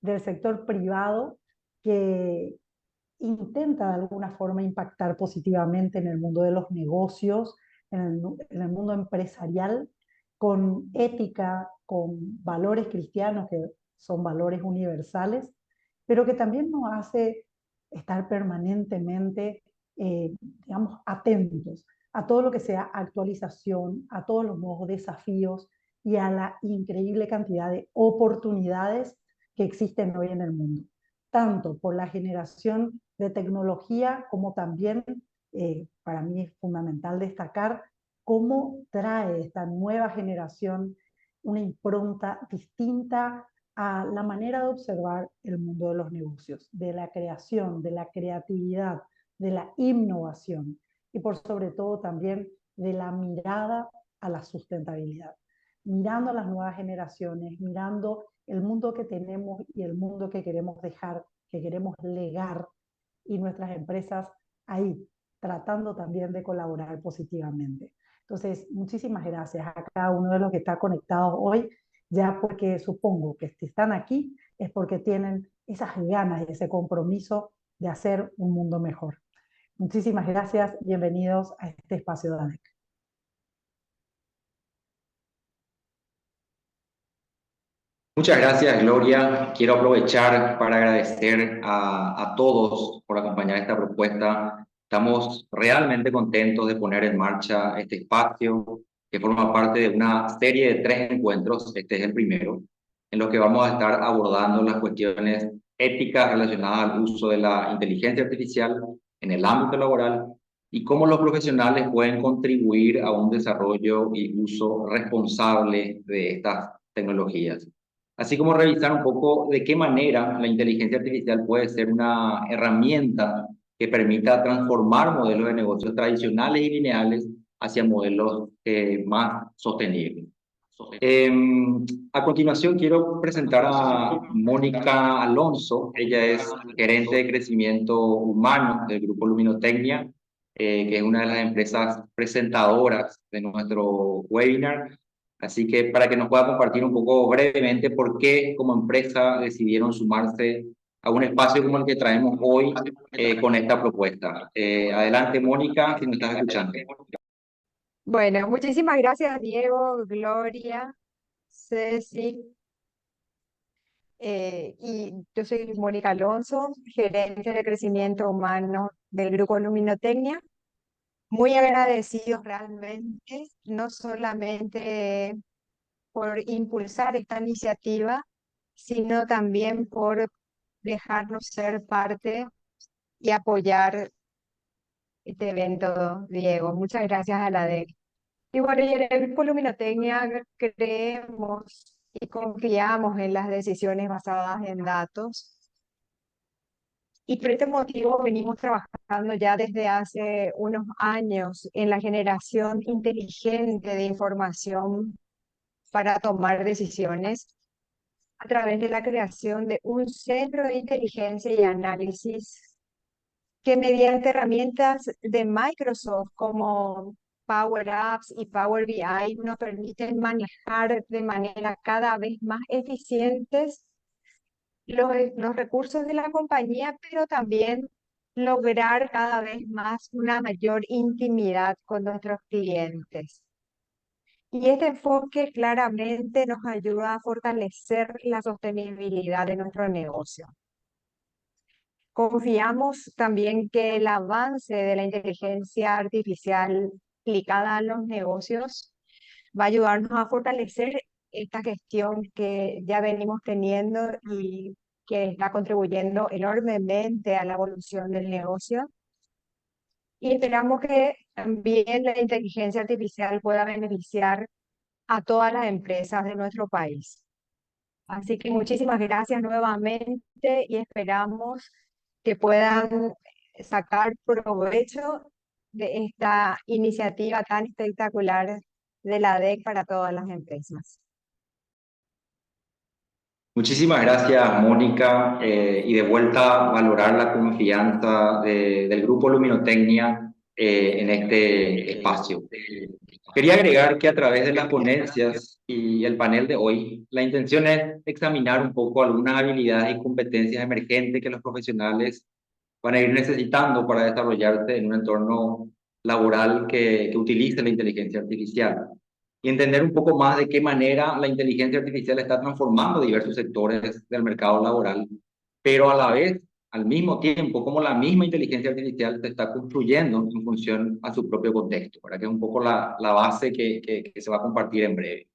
del sector privado que intenta de alguna forma impactar positivamente en el mundo de los negocios, en el mundo empresarial, con ética, con valores cristianos que son valores universales, pero que también nos hace estar permanentemente, digamos, atentos a todo lo que sea actualización, a todos los nuevos desafíos y a la increíble cantidad de oportunidades que existen hoy en el mundo, tanto por la generación de tecnología como también, para mí es fundamental destacar cómo trae esta nueva generación una impronta distinta a la manera de observar el mundo de los negocios, de la creación, de la creatividad, de la innovación y por sobre todo también de la mirada a la sustentabilidad. Mirando a las nuevas generaciones, mirando el mundo que tenemos y el mundo que queremos dejar, que queremos legar, y nuestras empresas ahí, tratando también de colaborar positivamente. Entonces, muchísimas gracias a cada uno de los que está conectados hoy, ya porque supongo que si están aquí es porque tienen esas ganas y ese compromiso de hacer un mundo mejor. Muchísimas gracias, bienvenidos a este espacio de ADEC. Muchas gracias, Gloria. Quiero aprovechar para agradecer a todos por acompañar esta propuesta. Estamos realmente contentos de poner en marcha este espacio que forma parte de una serie de 3 encuentros. Este es el primero, en los que vamos a estar abordando las cuestiones éticas relacionadas al uso de la inteligencia artificial en el ámbito laboral y cómo los profesionales pueden contribuir a un desarrollo y uso responsable de estas tecnologías, así como revisar un poco de qué manera la inteligencia artificial puede ser una herramienta que permita transformar modelos de negocios tradicionales y lineales hacia modelos más sostenibles. Eh, a continuación quiero presentar a Mónica Alonso. Ella es gerente de crecimiento humano del Grupo Luminotecnia, que es una de las empresas presentadoras de nuestro webinar. Así que para que nos pueda compartir un poco brevemente por qué como empresa decidieron sumarse a un espacio como el que traemos hoy con esta propuesta. Adelante, Mónica, si me estás escuchando. Bueno, muchísimas gracias, Diego, Gloria, Ceci. Y yo soy Mónica Alonso, gerente de crecimiento humano del Grupo Luminotecnia. Muy agradecidos realmente, no solamente por impulsar esta iniciativa, sino también por dejarnos ser parte y apoyar este evento, Diego. Muchas gracias a la DEC. Y bueno, y en el Grupo Luminotecnia creemos y confiamos en las decisiones basadas en datos. Y por este motivo venimos trabajando ya desde hace unos años en la generación inteligente de información para tomar decisiones a través de la creación de un centro de inteligencia y análisis que mediante herramientas de Microsoft como Power Apps y Power BI nos permiten manejar de manera cada vez más eficientes los recursos de la compañía, pero también lograr cada vez más una mayor intimidad con nuestros clientes. Y este enfoque claramente nos ayuda a fortalecer la sostenibilidad de nuestro negocio. Confiamos también que el avance de la inteligencia artificial aplicada a los negocios va a ayudarnos a fortalecer esta gestión que ya venimos teniendo y que está contribuyendo enormemente a la evolución del negocio. Y esperamos que también la inteligencia artificial pueda beneficiar a todas las empresas de nuestro país. Así que muchísimas gracias nuevamente y esperamos que puedan sacar provecho de esta iniciativa tan espectacular de la DEC para todas las empresas. Muchísimas gracias, Mónica, y de vuelta valorar la confianza del Grupo Luminotecnia en este espacio. Quería agregar que a través de las ponencias y el panel de hoy, la intención es examinar un poco algunas habilidades y competencias emergentes que los profesionales van a ir necesitando para desarrollarse en un entorno laboral que utilice la inteligencia artificial y entender un poco más de qué manera la inteligencia artificial está transformando diversos sectores del mercado laboral, pero a la vez, al mismo tiempo, como la misma inteligencia artificial se está construyendo en función a su propio contexto, ¿verdad? Que es un poco la base que se va a compartir en breve.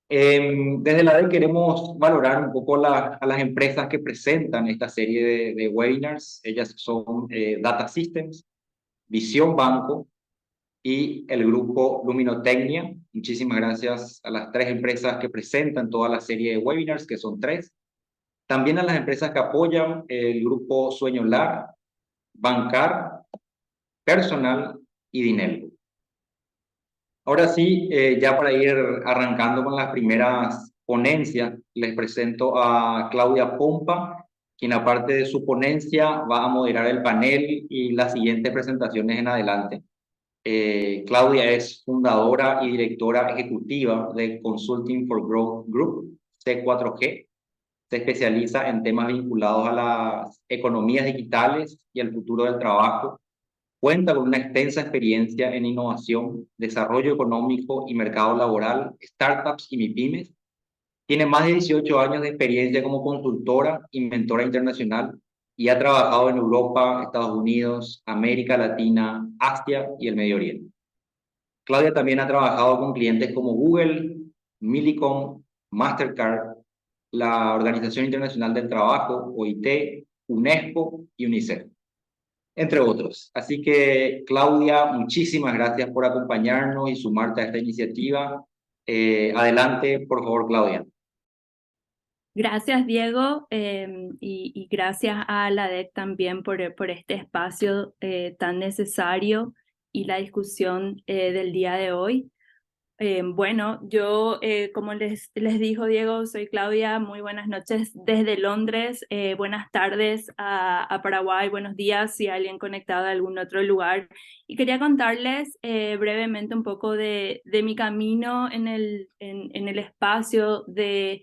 Desde la DEC queremos valorar un poco a las empresas que presentan esta serie de webinars. Ellas son Data Systems, Visión Banco y el grupo Luminotecnia. Muchísimas gracias a las tres empresas que presentan toda la serie de webinars, que son tres. También a las empresas que apoyan el grupo Sueño Lar, Bancar, Personal y Dinelco. Ahora sí, ya para ir arrancando con las primeras ponencias, les presento a Claudia Pompa, quien aparte de su ponencia va a moderar el panel y las siguientes presentaciones en adelante. Claudia es fundadora y directora ejecutiva de Consulting for Growth Group, C4G. Se especializa en temas vinculados a las economías digitales y el futuro del trabajo. Cuenta con una extensa experiencia en innovación, desarrollo económico y mercado laboral, startups y MIPYMES. Tiene más de 18 años de experiencia como consultora y mentora internacional y ha trabajado en Europa, Estados Unidos, América Latina, Asia y el Medio Oriente. Claudia también ha trabajado con clientes como Google, Millicom, Mastercard, la Organización Internacional del Trabajo, OIT, UNESCO y UNICEF, entre otros. Así que, Claudia, muchísimas gracias por acompañarnos y sumarte a esta iniciativa. Adelante, por favor, Claudia. Gracias, Diego, y gracias a la DEC también por este espacio tan necesario y la discusión del día de hoy. Bueno, yo, como les dijo Diego, soy Claudia. Muy buenas noches desde Londres, buenas tardes a Paraguay, buenos días si hay alguien conectado de algún otro lugar. Y quería contarles brevemente un poco de mi camino en el espacio de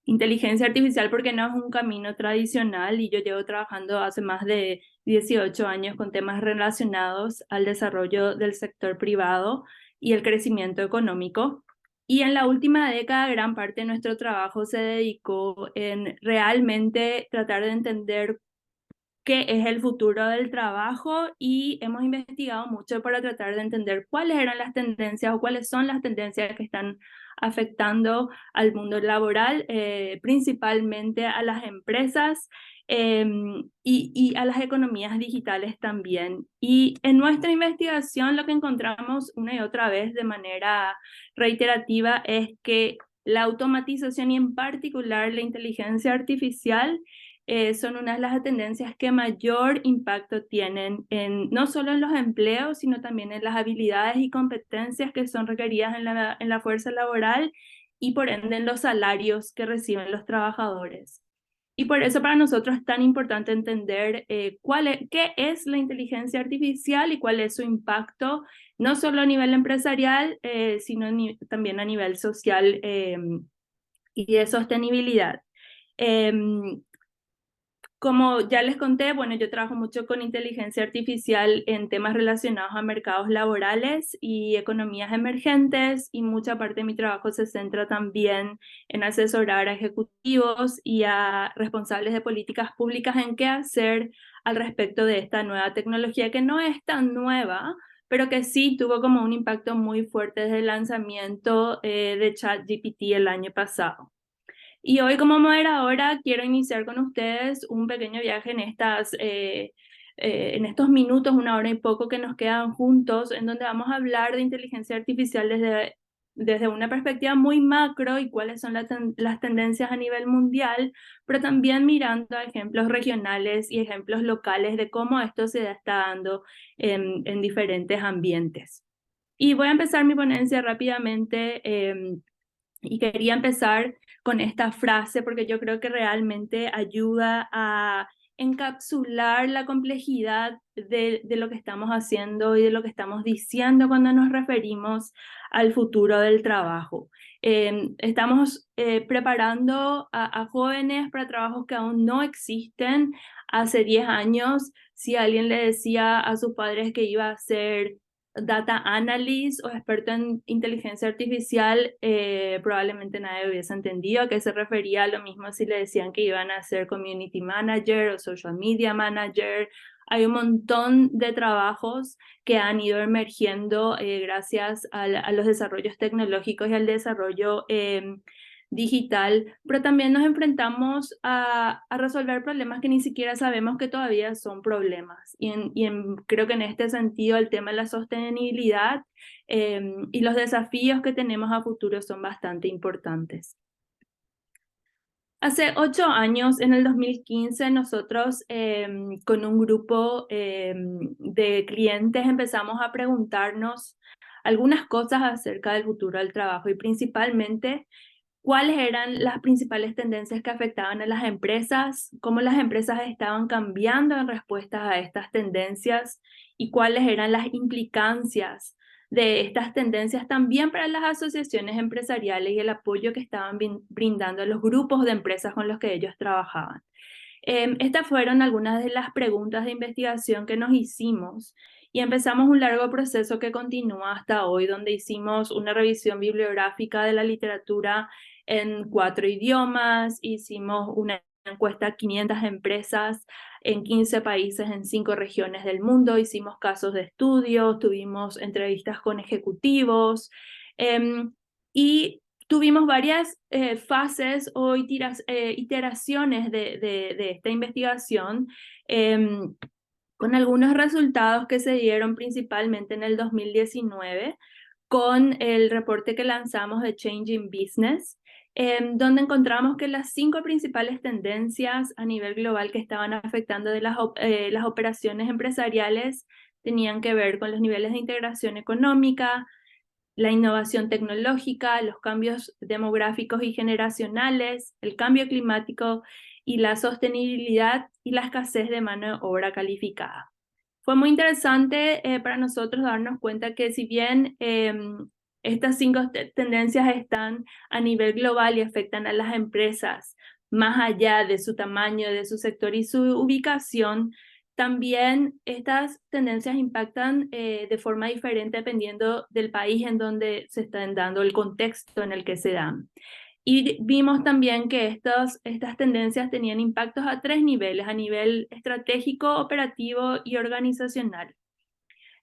inteligencia artificial, porque no es un camino tradicional y yo llevo trabajando hace más de 18 años con temas relacionados al desarrollo del sector privado y el crecimiento económico. Y en la última década, gran parte de nuestro trabajo se dedicó en realmente tratar de entender qué es el futuro del trabajo y hemos investigado mucho para tratar de entender cuáles eran las tendencias o cuáles son las tendencias que están afectando al mundo laboral, principalmente a las empresas y a las economías digitales también. Y en nuestra investigación lo que encontramos una y otra vez de manera reiterativa es que la automatización y en particular la inteligencia artificial son una de las tendencias que mayor impacto tienen no solo en los empleos, sino también en las habilidades y competencias que son requeridas en la fuerza laboral y por ende en los salarios que reciben los trabajadores. Y por eso para nosotros es tan importante entender qué es la inteligencia artificial y cuál es su impacto, no solo a nivel empresarial, sino también a nivel social y de sostenibilidad. Como ya les conté, bueno, yo trabajo mucho con inteligencia artificial en temas relacionados a mercados laborales y economías emergentes, y mucha parte de mi trabajo se centra también en asesorar a ejecutivos y a responsables de políticas públicas en qué hacer al respecto de esta nueva tecnología, que no es tan nueva, pero que sí tuvo como un impacto muy fuerte desde el lanzamiento de ChatGPT el año pasado. Y hoy como moderadora quiero iniciar con ustedes un pequeño viaje en estos minutos, una hora y poco que nos quedan juntos, en donde vamos a hablar de inteligencia artificial desde una perspectiva muy macro y cuáles son las tendencias a nivel mundial, pero también mirando a ejemplos regionales y ejemplos locales de cómo esto se está dando en diferentes ambientes. Y voy a empezar mi ponencia rápidamente. Y quería empezar con esta frase porque yo creo que realmente ayuda a encapsular la complejidad de lo que estamos haciendo y de lo que estamos diciendo cuando nos referimos al futuro del trabajo. Estamos preparando a jóvenes para trabajos que aún no existen. Hace 10 años, si alguien le decía a sus padres que iba a ser data analyst o experto en inteligencia artificial, probablemente nadie hubiese entendido a qué se refería. Lo mismo si le decían que iban a ser community manager o social media manager. Hay un montón de trabajos que han ido emergiendo gracias a los desarrollos tecnológicos y al desarrollo digital, pero también nos enfrentamos a resolver problemas que ni siquiera sabemos que todavía son problemas. Creo que en este sentido el tema de la sostenibilidad y los desafíos que tenemos a futuro son bastante importantes. Hace 8 años, en el 2015, nosotros con un grupo de clientes empezamos a preguntarnos algunas cosas acerca del futuro del trabajo y principalmente cuáles eran las principales tendencias que afectaban a las empresas, cómo las empresas estaban cambiando en respuesta a estas tendencias y cuáles eran las implicancias de estas tendencias también para las asociaciones empresariales y el apoyo que estaban brindando a los grupos de empresas con los que ellos trabajaban. Estas fueron algunas de las preguntas de investigación que nos hicimos y empezamos un largo proceso que continúa hasta hoy, donde hicimos una revisión bibliográfica de la literatura en 4 idiomas, hicimos una encuesta a 500 empresas en 15 países en 5 regiones del mundo, hicimos casos de estudio, tuvimos entrevistas con ejecutivos y tuvimos varias fases o iteraciones de esta investigación con algunos resultados que se dieron principalmente en el 2019 con el reporte que lanzamos de Changing Business, donde encontramos que las 5 principales tendencias a nivel global que estaban afectando de las operaciones empresariales tenían que ver con los niveles de integración económica, la innovación tecnológica, los cambios demográficos y generacionales, el cambio climático y la sostenibilidad y la escasez de mano de obra calificada. Fue muy interesante para nosotros darnos cuenta que si bien estas 5 tendencias están a nivel global y afectan a las empresas más allá de su tamaño, de su sector y su ubicación, también estas tendencias impactan de forma diferente dependiendo del país en donde se están dando, el contexto en el que se dan. Y vimos también que estas tendencias tenían impactos a 3 niveles, a nivel estratégico, operativo y organizacional.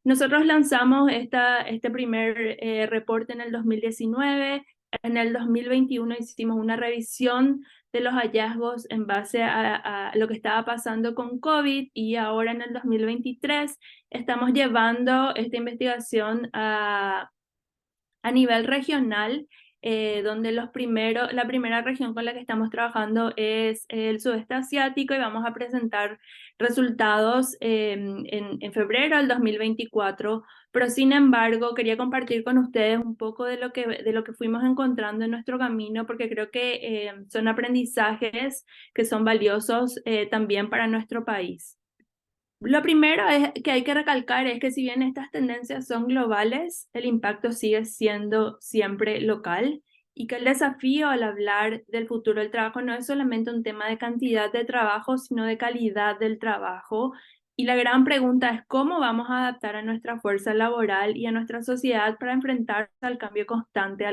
Nosotros lanzamos este primer reporte en el 2019, en el 2021 hicimos una revisión de los hallazgos en base a lo que estaba pasando con COVID y ahora en el 2023 estamos llevando esta investigación a nivel regional, donde la primera región con la que estamos trabajando es el sudeste asiático y vamos a presentar resultados en febrero del 2024, pero sin embargo quería compartir con ustedes un poco de lo que fuimos encontrando en nuestro camino, porque creo que son aprendizajes que son valiosos también para nuestro país. Lo primero que hay que recalcar es que si bien estas tendencias son globales, el impacto sigue siendo siempre local y que el desafío al hablar del futuro del trabajo no es solamente un tema de cantidad de trabajo, sino de calidad del trabajo. Y la gran pregunta es cómo vamos a adaptar a nuestra fuerza laboral y a nuestra sociedad para enfrentarnos al cambio constante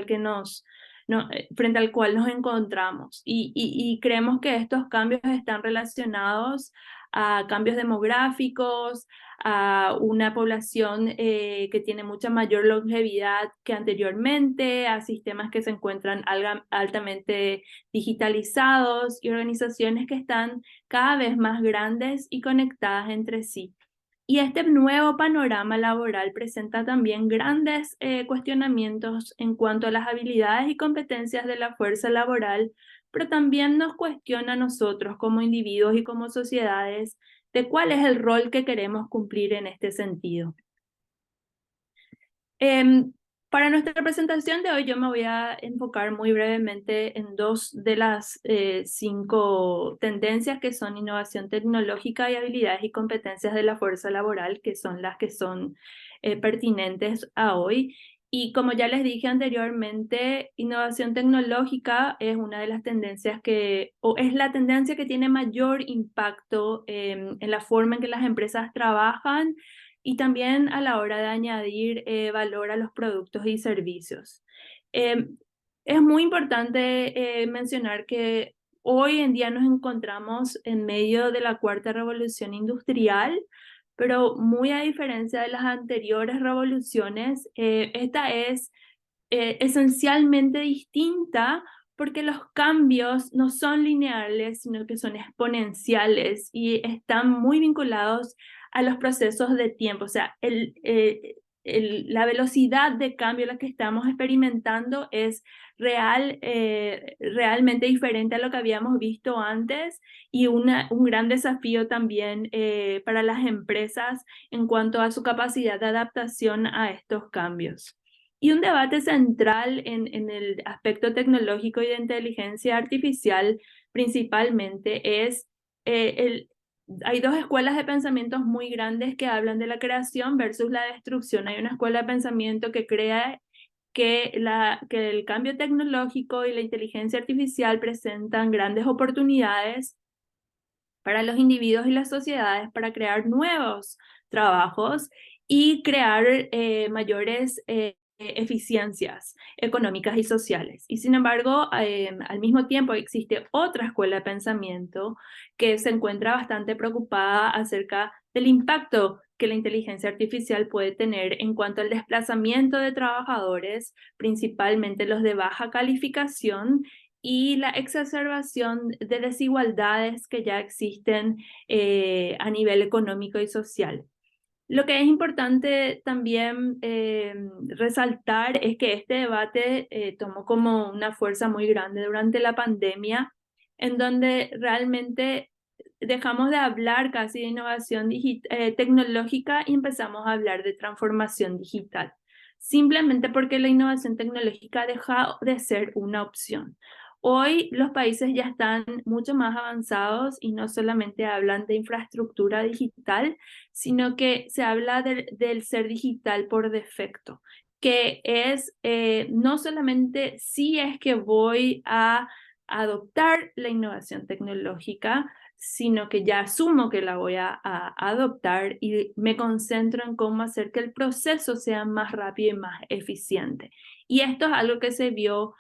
frente al cual nos encontramos. Y creemos que estos cambios están relacionados a cambios demográficos, a una población que tiene mucha mayor longevidad que anteriormente, a sistemas que se encuentran altamente digitalizados y organizaciones que están cada vez más grandes y conectadas entre sí. Y este nuevo panorama laboral presenta también grandes cuestionamientos en cuanto a las habilidades y competencias de la fuerza laboral, pero también nos cuestiona a nosotros como individuos y como sociedades de cuál es el rol que queremos cumplir en este sentido. Para nuestra presentación de hoy yo me voy a enfocar muy brevemente en dos de las 5 tendencias que son innovación tecnológica y habilidades y competencias de la fuerza laboral, que son las que son pertinentes a hoy. Y como ya les dije anteriormente, innovación tecnológica es una de las tendencias o es la tendencia que tiene mayor impacto en la forma en que las empresas trabajan y también a la hora de añadir valor a los productos y servicios. Es muy importante mencionar que hoy en día nos encontramos en medio de la cuarta revolución industrial, pero muy a diferencia de las anteriores revoluciones, esta es esencialmente distinta porque los cambios no son lineales, sino que son exponenciales y están muy vinculados a los procesos de tiempo. O sea, la velocidad de cambio la que estamos experimentando es realmente diferente a lo que habíamos visto antes y un gran desafío también para las empresas en cuanto a su capacidad de adaptación a estos cambios. Y un debate central en el aspecto tecnológico y de inteligencia artificial principalmente es, hay dos escuelas de pensamientos muy grandes que hablan de la creación versus la destrucción. Hay una escuela de pensamiento que crea que el cambio tecnológico y la inteligencia artificial presentan grandes oportunidades para los individuos y las sociedades para crear nuevos trabajos y crear mayores eficiencias económicas y sociales. Y sin embargo, al mismo tiempo existe otra escuela de pensamiento que se encuentra bastante preocupada acerca del impacto que la inteligencia artificial puede tener en cuanto al desplazamiento de trabajadores, principalmente los de baja calificación, y la exacerbación de desigualdades que ya existen a nivel económico y social. Lo que es importante también resaltar es que este debate tomó como una fuerza muy grande durante la pandemia, en donde realmente dejamos de hablar casi de innovación tecnológica y empezamos a hablar de transformación digital, simplemente porque la innovación tecnológica deja de ser una opción. Hoy los países ya están mucho más avanzados y no solamente hablan de infraestructura digital, sino que se habla del ser digital por defecto, que es no solamente si es que voy a adoptar la innovación tecnológica, sino que ya asumo que la voy a adoptar y me concentro en cómo hacer que el proceso sea más rápido y más eficiente. Y esto es algo que se vio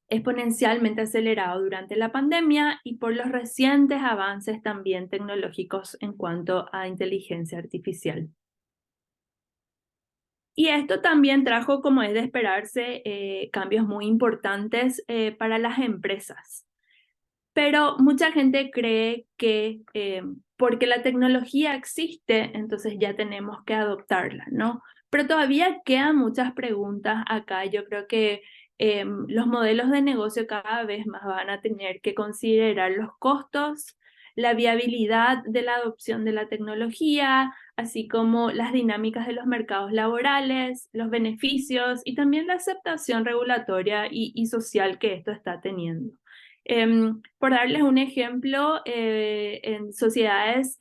exponencialmente acelerado durante la pandemia y por los recientes avances también tecnológicos en cuanto a inteligencia artificial. Y esto también trajo, como es de esperarse, cambios muy importantes para las empresas. Pero mucha gente cree que porque la tecnología existe, entonces ya tenemos que adoptarla, ¿no? Pero todavía quedan muchas preguntas acá. Yo creo que los modelos de negocio cada vez más van a tener que considerar los costos, la viabilidad de la adopción de la tecnología, así como las dinámicas de los mercados laborales, los beneficios y también la aceptación regulatoria y social que esto está teniendo. Por darles un ejemplo, en sociedades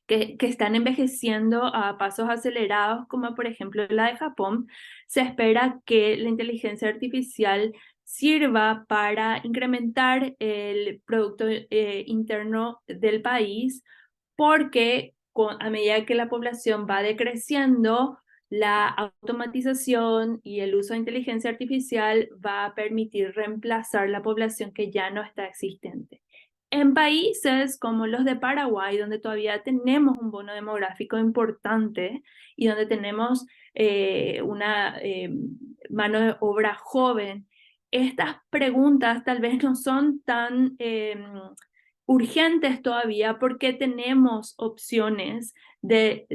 que están envejeciendo a pasos acelerados, como por ejemplo la de Japón, se espera que la inteligencia artificial sirva para incrementar el Producto Interno del país, porque a medida que la población va decreciendo, la automatización y el uso de inteligencia artificial va a permitir reemplazar la población que ya no está existente. En países como los de Paraguay, donde todavía tenemos un bono demográfico importante y donde tenemos una mano de obra joven, estas preguntas tal vez no son tan urgentes todavía porque tenemos opciones de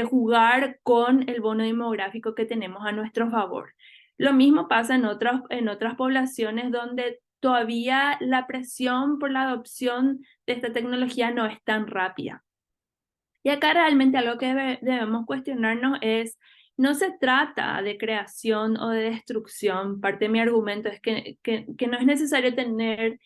jugar con el bono demográfico que tenemos a nuestro favor. Lo mismo pasa en otras poblaciones donde todavía la presión por la adopción de esta tecnología no es tan rápida. Y Y acá realmente algo que debemos cuestionarnos es, no se trata de creación o de destrucción. Parte de mi argumento es que no es necesario tener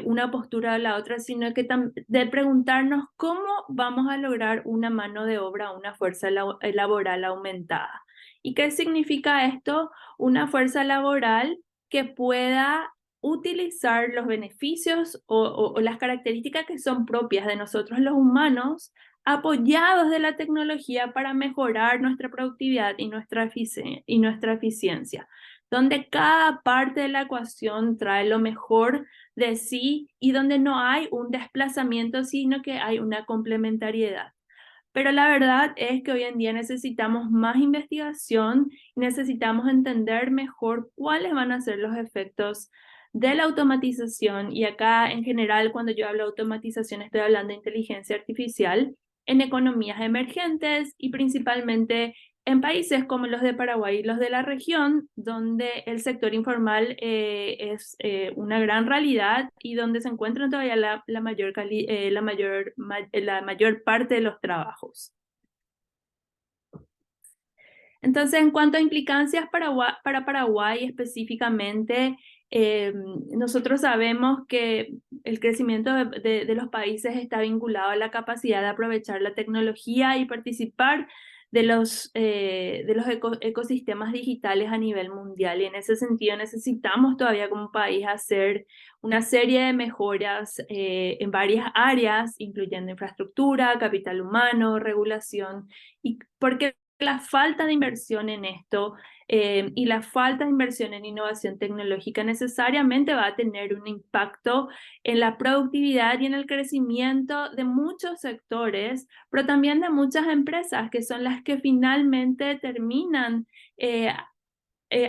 una postura o la otra, sino que de preguntarnos cómo vamos a lograr una mano de obra, una fuerza laboral aumentada. ¿Y qué significa esto? Una fuerza laboral que pueda utilizar los beneficios o las características que son propias de nosotros los humanos, apoyados de la tecnología para mejorar nuestra productividad y nuestra eficiencia, donde cada parte de la ecuación trae lo mejor de sí y donde no hay un desplazamiento, sino que hay una complementariedad. Pero la verdad es que hoy en día necesitamos más investigación, necesitamos entender mejor cuáles van a ser los efectos de la automatización, y acá en general cuando yo hablo de automatización estoy hablando de inteligencia artificial en economías emergentes y principalmente en países como los de Paraguay y los de la región, donde el sector informal es una gran realidad y donde se encuentran todavía la mayor parte de los trabajos. Entonces, en cuanto a implicancias para Paraguay específicamente, nosotros sabemos que el crecimiento de los países está vinculado a la capacidad de aprovechar la tecnología y participar de los ecosistemas digitales a nivel mundial. Y en ese sentido necesitamos todavía como país hacer una serie de mejoras en varias áreas, incluyendo infraestructura, capital humano, regulación, y porque la falta de inversión en esto y la falta de inversión en innovación tecnológica necesariamente va a tener un impacto en la productividad y en el crecimiento de muchos sectores, pero también de muchas empresas que son las que finalmente terminan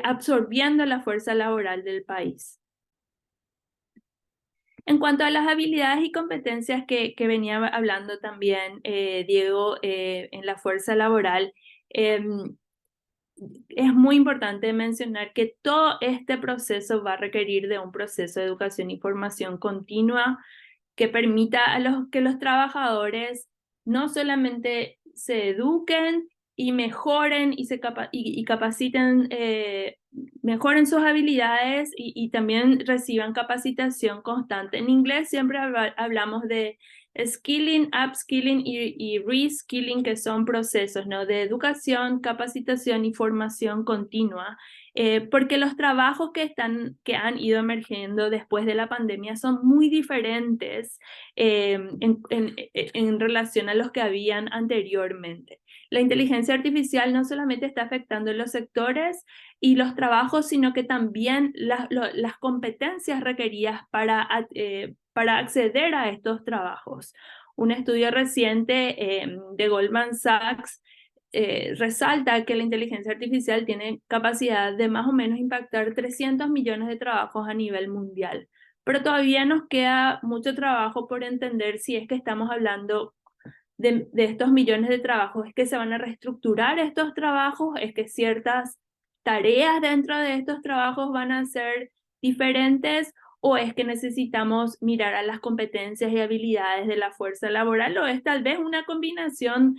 absorbiendo la fuerza laboral del país. En cuanto a las habilidades y competencias que venía hablando también Diego en la fuerza laboral, es muy importante mencionar que todo este proceso va a requerir de un proceso de educación y formación continua que permita que los trabajadores no solamente se eduquen y mejoren y capaciten, mejoren sus habilidades y también reciban capacitación constante. En inglés siempre hablamos de skilling, upskilling y reskilling, que son procesos, ¿no?, de educación, capacitación y formación continua, porque los trabajos que han ido emergiendo después de la pandemia son muy diferentes en relación a los que habían anteriormente. La inteligencia artificial no solamente está afectando los sectores y los trabajos, sino que también las competencias requeridas para acceder a estos trabajos. Un estudio reciente de Goldman Sachs resalta que la inteligencia artificial tiene capacidad de más o menos impactar 300 millones de trabajos a nivel mundial. Pero todavía nos queda mucho trabajo por entender si es que estamos hablando de estos millones de trabajos, es que se van a reestructurar estos trabajos, es que ciertas tareas dentro de estos trabajos van a ser diferentes, o es que necesitamos mirar a las competencias y habilidades de la fuerza laboral, o es tal vez una combinación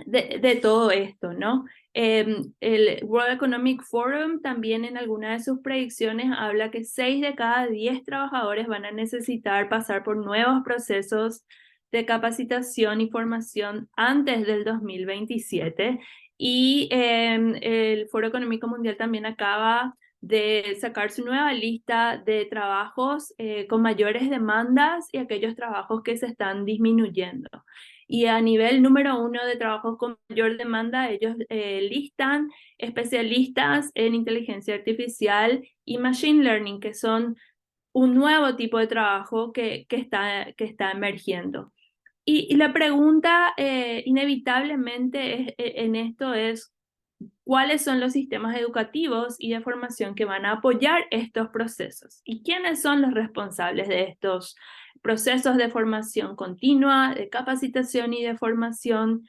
de todo esto, ¿no? El World Economic Forum también en alguna de sus predicciones habla que 6 de cada 10 trabajadores van a necesitar pasar por nuevos procesos de capacitación y formación antes del 2027. Y el Foro Económico Mundial también acaba de sacar su nueva lista de trabajos con mayores demandas y aquellos trabajos que se están disminuyendo. Y a nivel número 1 de trabajos con mayor demanda, ellos listan especialistas en inteligencia artificial y machine learning, que son un nuevo tipo de trabajo que está emergiendo. Y la pregunta inevitablemente en esto es, ¿cuáles son los sistemas educativos y de formación que van a apoyar estos procesos? ¿Y quiénes son los responsables de estos procesos de formación continua, de capacitación y de formación?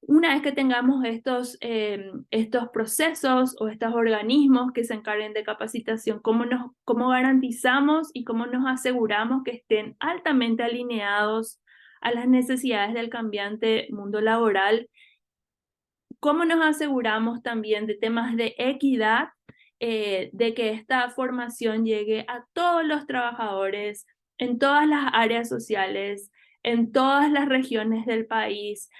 Una vez que tengamos estos procesos o estos organismos que se encarguen de capacitación, ¿cómo garantizamos y cómo nos aseguramos que estén altamente alineados a las necesidades del cambiante mundo laboral. ¿Cómo nos aseguramos también de temas de equidad, de que esta formación llegue a todos los trabajadores en todas las áreas sociales, en todas las regiones del país,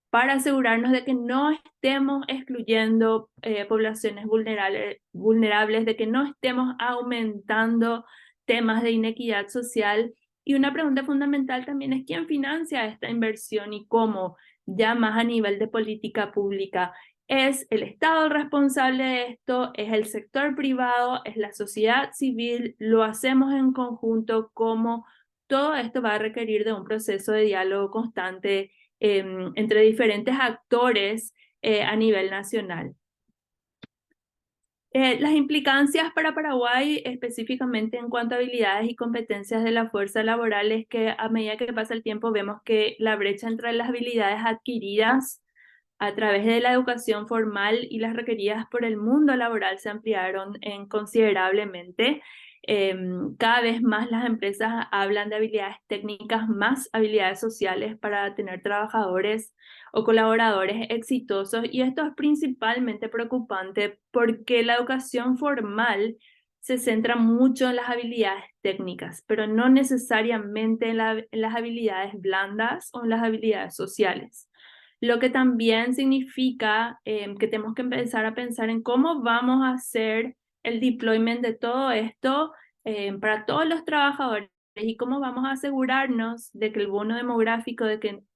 para asegurarnos de que no estemos excluyendo poblaciones vulnerables, de que no estemos aumentando temas de inequidad social? Y una pregunta fundamental también es quién financia esta inversión y cómo, ya más a nivel de política pública. ¿Es el Estado el responsable de esto? ¿Es el sector privado? ¿Es la sociedad civil? ¿Lo hacemos en conjunto? ¿Cómo? Todo esto va a requerir de un proceso de diálogo constante entre diferentes actores a nivel nacional. Las implicancias para Paraguay, específicamente en cuanto a habilidades y competencias de la fuerza laboral, es que a medida que pasa el tiempo vemos que la brecha entre las habilidades adquiridas a través de la educación formal y las requeridas por el mundo laboral se ampliaron considerablemente. Cada vez más las empresas hablan de habilidades técnicas más habilidades sociales para tener trabajadores o colaboradores exitosos, y esto es principalmente preocupante porque la educación formal se centra mucho en las habilidades técnicas, pero no necesariamente en las habilidades blandas o en las habilidades sociales. Lo que también significa que tenemos que empezar a pensar en cómo vamos a hacer el deployment de todo esto para todos los trabajadores y cómo vamos a asegurarnos de que el bono demográfico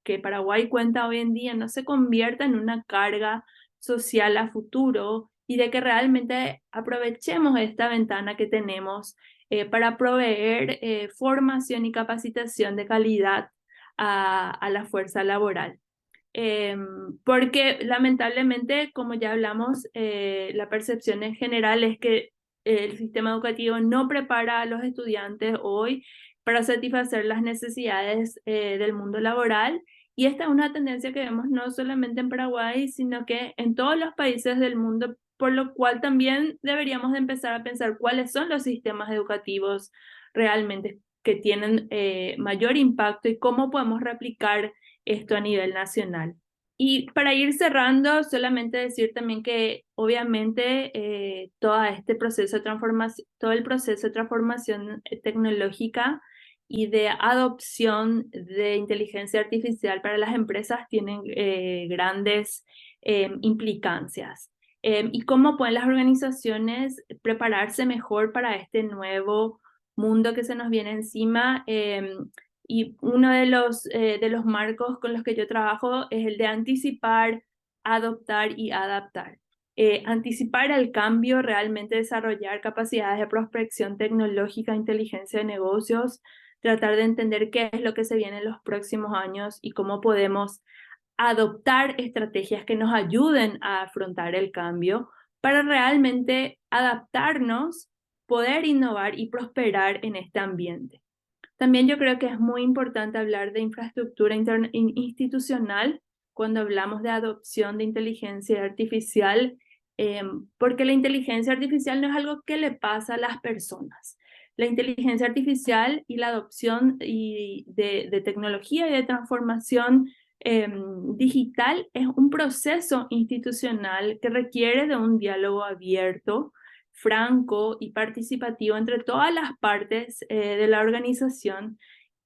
que Paraguay cuenta hoy en día no se convierta en una carga social a futuro, y de que realmente aprovechemos esta ventana que tenemos para proveer formación y capacitación de calidad a la fuerza laboral. Porque lamentablemente, como ya hablamos, la percepción en general es que el sistema educativo no prepara a los estudiantes hoy para satisfacer las necesidades del mundo laboral, y esta es una tendencia que vemos no solamente en Paraguay, sino que en todos los países del mundo, por lo cual también deberíamos de empezar a pensar cuáles son los sistemas educativos realmente que tienen mayor impacto y cómo podemos replicar esto a nivel nacional. Y para ir cerrando, solamente decir también que obviamente todo el proceso de transformación tecnológica y de adopción de inteligencia artificial para las empresas tienen grandes implicancias. Y cómo pueden las organizaciones prepararse mejor para este nuevo mundo que se nos viene encima. Y uno de los marcos con los que yo trabajo es el de anticipar, adoptar y adaptar. Anticipar el cambio, realmente desarrollar capacidades de prospección tecnológica, inteligencia de negocios, tratar de entender qué es lo que se viene en los próximos años y cómo podemos adoptar estrategias que nos ayuden a afrontar el cambio para realmente adaptarnos, poder innovar y prosperar en este ambiente. También yo creo que es muy importante hablar de infraestructura institucional cuando hablamos de adopción de inteligencia artificial, porque la inteligencia artificial no es algo que le pasa a las personas. La inteligencia artificial y la adopción de tecnología y de transformación digital es un proceso institucional que requiere de un diálogo abierto, franco y participativo entre todas las partes de la organización,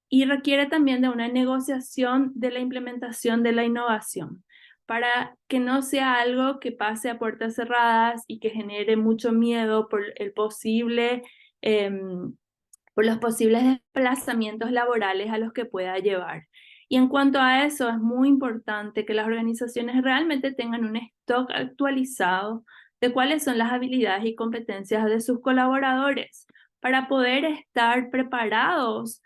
y requiere también de una negociación de la implementación de la innovación para que no sea algo que pase a puertas cerradas y que genere mucho miedo por los posibles desplazamientos laborales a los que pueda llevar. Y en cuanto a eso, es muy importante que las organizaciones realmente tengan un stock actualizado de cuáles son las habilidades y competencias de sus colaboradores para poder estar preparados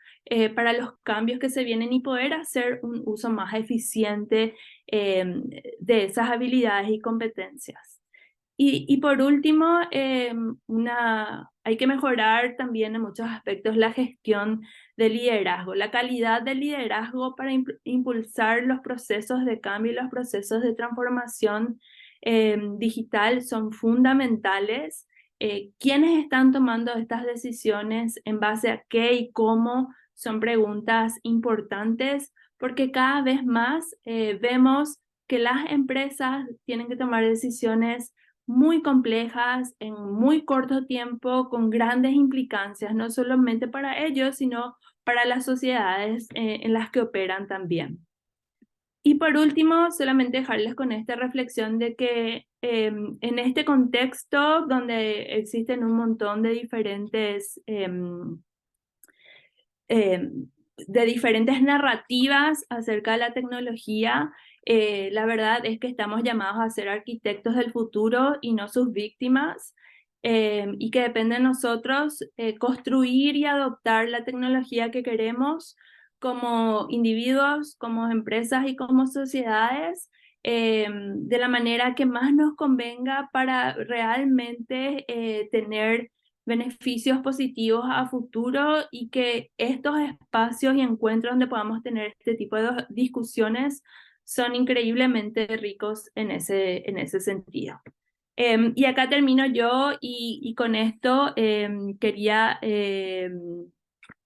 para los cambios que se vienen y poder hacer un uso más eficiente de esas habilidades y competencias. Y por último, hay que mejorar también en muchos aspectos la gestión del liderazgo, la calidad del liderazgo para impulsar los procesos de cambio y los procesos de transformación digital son fundamentales. ¿Quiénes están tomando estas decisiones en base a qué y cómo? Son preguntas importantes porque cada vez más vemos que las empresas tienen que tomar decisiones muy complejas en muy corto tiempo, con grandes implicancias, no solamente para ellos, sino para las sociedades en las que operan también. Y por último, solamente dejarles con esta reflexión de que en este contexto donde existen un montón de diferentes narrativas acerca de la tecnología, la verdad es que estamos llamados a ser arquitectos del futuro y no sus víctimas, y que depende de nosotros construir y adoptar la tecnología que queremos como individuos, como empresas y como sociedades, de la manera que más nos convenga para realmente tener beneficios positivos a futuro, y que estos espacios y encuentros donde podamos tener este tipo de discusiones son increíblemente ricos en ese sentido. Y acá termino yo y con esto quería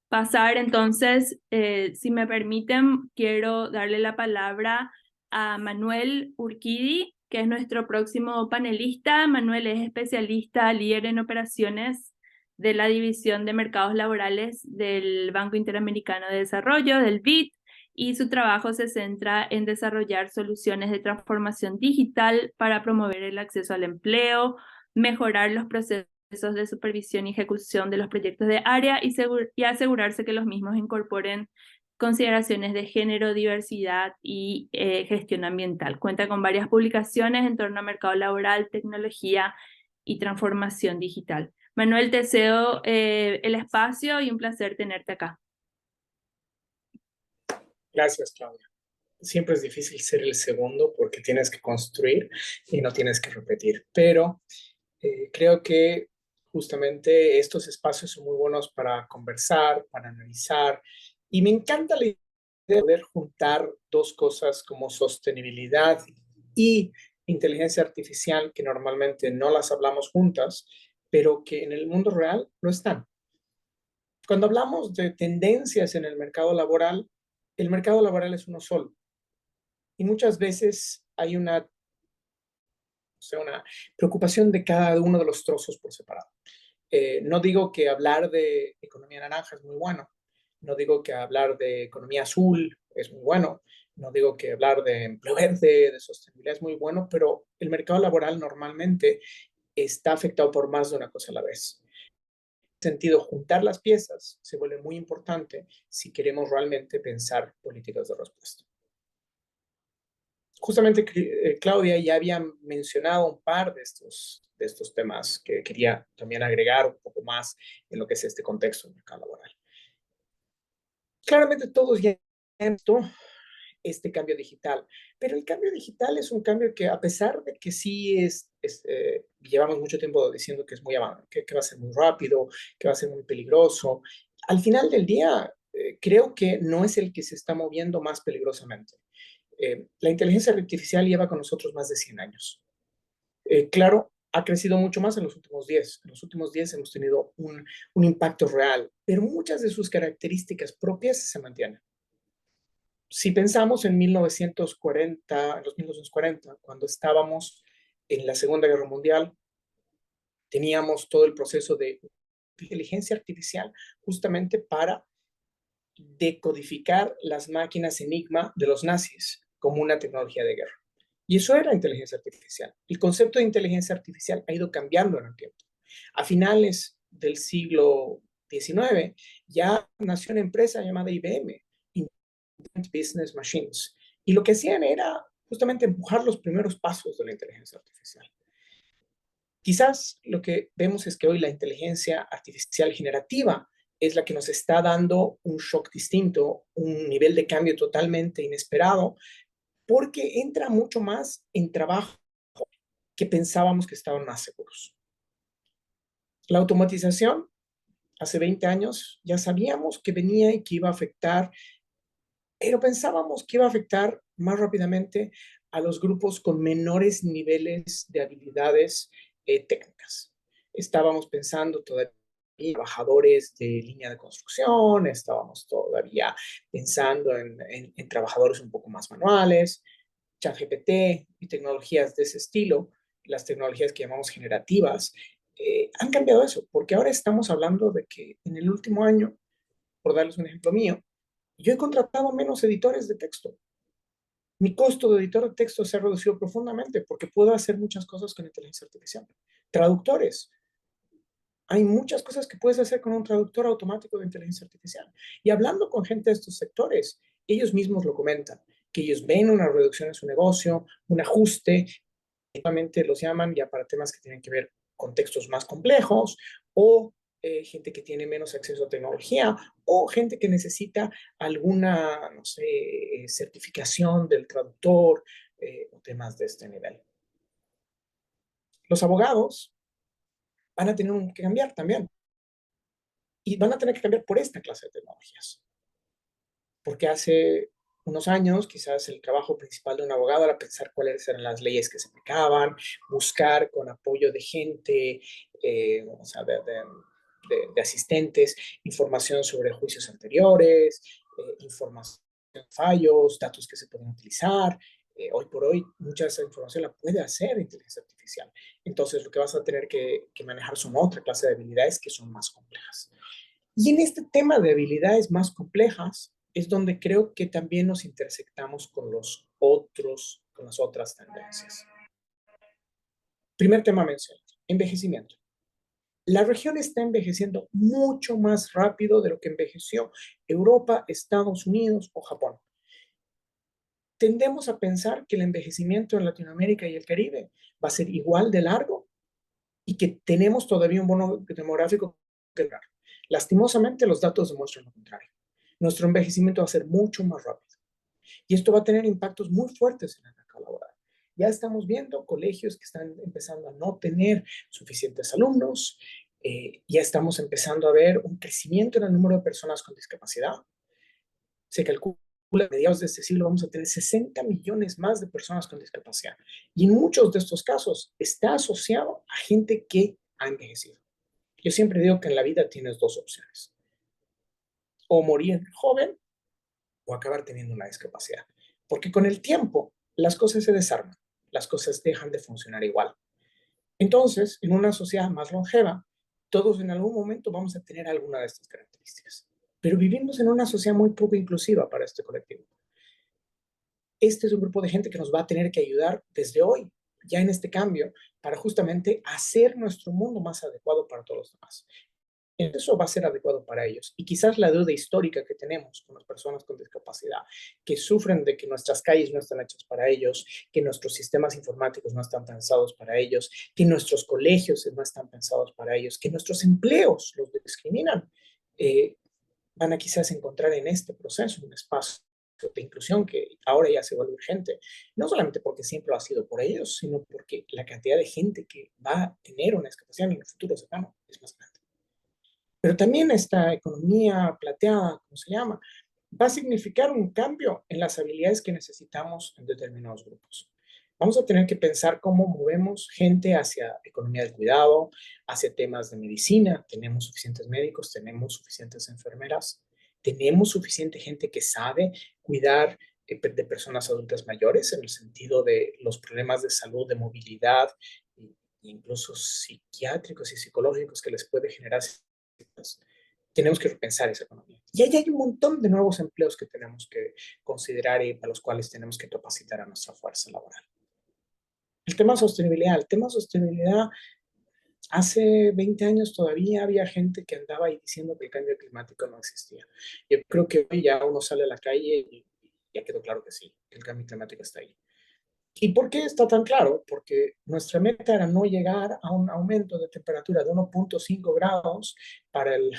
pasar entonces, si me permiten, quiero darle la palabra a Manuel Urquidi, que es nuestro próximo panelista. Manuel es especialista, líder en operaciones de la División de Mercados Laborales del Banco Interamericano de Desarrollo, del BID, y su trabajo se centra en desarrollar soluciones de transformación digital para promover el acceso al empleo, mejorar los procesos de supervisión y ejecución de los proyectos de área y asegurarse que los mismos incorporen consideraciones de género, diversidad y gestión ambiental. Cuenta con varias publicaciones en torno a mercado laboral, tecnología y transformación digital. Manuel, te cedo el espacio y un placer tenerte acá. Gracias, Claudia. Siempre es difícil ser el segundo porque tienes que construir y no tienes que repetir, pero creo que justamente estos espacios son muy buenos para conversar, para analizar, y me encanta la idea de poder juntar dos cosas como sostenibilidad y inteligencia artificial, que normalmente no las hablamos juntas, pero que en el mundo real lo están. Cuando hablamos de tendencias en el mercado laboral es uno solo. Y muchas veces hay una preocupación de cada uno de los trozos por separado. No digo que hablar de economía naranja es muy bueno, no digo que hablar de economía azul es muy bueno, no digo que hablar de empleo verde, de sostenibilidad es muy bueno, pero el mercado laboral normalmente está afectado por más de una cosa a la vez. En ese sentido, juntar las piezas se vuelve muy importante si queremos realmente pensar políticas de respuesta. Justamente Claudia ya había mencionado un par de estos temas que quería también agregar un poco más en lo que es este contexto del mercado laboral. Claramente todos ya han visto este cambio digital, pero el cambio digital es un cambio que, a pesar de que sí llevamos mucho tiempo diciendo que es muy avanzado, que va a ser muy rápido, que va a ser muy peligroso, al final del día creo que no es el que se está moviendo más peligrosamente. La inteligencia artificial lleva con nosotros más de 100 años. Claro, ha crecido mucho más en los últimos 10. En los últimos 10 hemos tenido un impacto real, pero muchas de sus características propias se mantienen. Si pensamos en 1940, en los 1940, cuando estábamos en la Segunda Guerra Mundial, teníamos todo el proceso de inteligencia artificial justamente para decodificar las máquinas Enigma de los nazis como una tecnología de guerra. Y eso era inteligencia artificial. El concepto de inteligencia artificial ha ido cambiando en el tiempo. A finales del siglo XIX ya nació una empresa llamada IBM, Internet Business Machines, y lo que hacían era justamente empujar los primeros pasos de la inteligencia artificial. Quizás lo que vemos es que hoy la inteligencia artificial generativa es la que nos está dando un shock distinto, un nivel de cambio totalmente inesperado, porque entra mucho más en trabajo que pensábamos que estaban más seguros. La automatización, hace 20 años ya sabíamos que venía y que iba a afectar, pero pensábamos que iba a afectar más rápidamente a los grupos con menores niveles de habilidades técnicas. Estábamos pensando todavía trabajadores de línea de construcción, estábamos todavía pensando en trabajadores un poco más manuales, ChatGPT y tecnologías de ese estilo, las tecnologías que llamamos generativas, han cambiado eso, porque ahora estamos hablando de que en el último año, por darles un ejemplo mío, yo he contratado menos editores de texto. Mi costo de editor de texto se ha reducido profundamente porque puedo hacer muchas cosas con inteligencia artificial. Traductores. Hay muchas cosas que puedes hacer con un traductor automático de inteligencia artificial. Y hablando con gente de estos sectores, ellos mismos lo comentan, que ellos ven una reducción en su negocio, un ajuste, normalmente los llaman ya para temas que tienen que ver con textos más complejos o gente que tiene menos acceso a tecnología o gente que necesita alguna, no sé, certificación del traductor o temas de este nivel. Los abogados van a tener que cambiar también y van a tener que cambiar por esta clase de tecnologías. Porque hace unos años, quizás el trabajo principal de un abogado era pensar cuáles eran las leyes que se aplicaban, buscar con apoyo de gente, o sea, de asistentes, información sobre juicios anteriores, información de fallos, datos que se pueden utilizar. Hoy por hoy, mucha de esa información la puede hacer inteligencia artificial. Entonces, lo que vas a tener que manejar son otra clase de habilidades que son más complejas. Y en este tema de habilidades más complejas es donde creo que también nos intersectamos con con las otras tendencias. Primer tema mencionado, envejecimiento. La región está envejeciendo mucho más rápido de lo que envejeció Europa, Estados Unidos o Japón. Tendemos a pensar que el envejecimiento en Latinoamérica y el Caribe va a ser igual de largo y que tenemos todavía un bono demográfico que dar. Lastimosamente, los datos demuestran lo contrario. Nuestro envejecimiento va a ser mucho más rápido. Y esto va a tener impactos muy fuertes en el mercado laboral. Ya estamos viendo colegios que están empezando a no tener suficientes alumnos. Ya estamos empezando a ver un crecimiento en el número de personas con discapacidad. Se calcula que a mediados de este siglo vamos a tener 60 millones más de personas con discapacidad. Y en muchos de estos casos está asociado a gente que ha envejecido. Yo siempre digo que en la vida tienes dos opciones. O morir joven o acabar teniendo una discapacidad. Porque con el tiempo las cosas se desarman, las cosas dejan de funcionar igual. Entonces, en una sociedad más longeva, todos en algún momento vamos a tener alguna de estas características. Pero vivimos en una sociedad muy poco inclusiva para este colectivo. Este es un grupo de gente que nos va a tener que ayudar desde hoy, ya en este cambio, para justamente hacer nuestro mundo más adecuado para todos los demás. Eso va a ser adecuado para ellos. Y quizás la deuda histórica que tenemos con las personas con discapacidad, que sufren de que nuestras calles no están hechas para ellos, que nuestros sistemas informáticos no están pensados para ellos, que nuestros colegios no están pensados para ellos, que nuestros empleos los discriminan, van a quizás encontrar en este proceso un espacio de inclusión que ahora ya se vuelve urgente, no solamente porque siempre lo ha sido por ellos, sino porque la cantidad de gente que va a tener una discapacidad en el futuro cercano es más grande. Pero también esta economía plateada, como se llama, va a significar un cambio en las habilidades que necesitamos en determinados grupos. Vamos a tener que pensar cómo movemos gente hacia economía del cuidado, hacia temas de medicina. Tenemos suficientes médicos, tenemos suficientes enfermeras, tenemos suficiente gente que sabe cuidar de personas adultas mayores en el sentido de los problemas de salud, de movilidad, e incluso psiquiátricos y psicológicos que les puede generar. Tenemos que repensar esa economía. Y ahí hay un montón de nuevos empleos que tenemos que considerar y para los cuales tenemos que capacitar a nuestra fuerza laboral. El tema sostenibilidad, hace 20 años todavía había gente que andaba ahí diciendo que el cambio climático no existía. Yo creo que hoy ya uno sale a la calle y ya quedó claro que sí, que el cambio climático está ahí. ¿Y por qué está tan claro? Porque nuestra meta era no llegar a un aumento de temperatura de 1.5 grados para el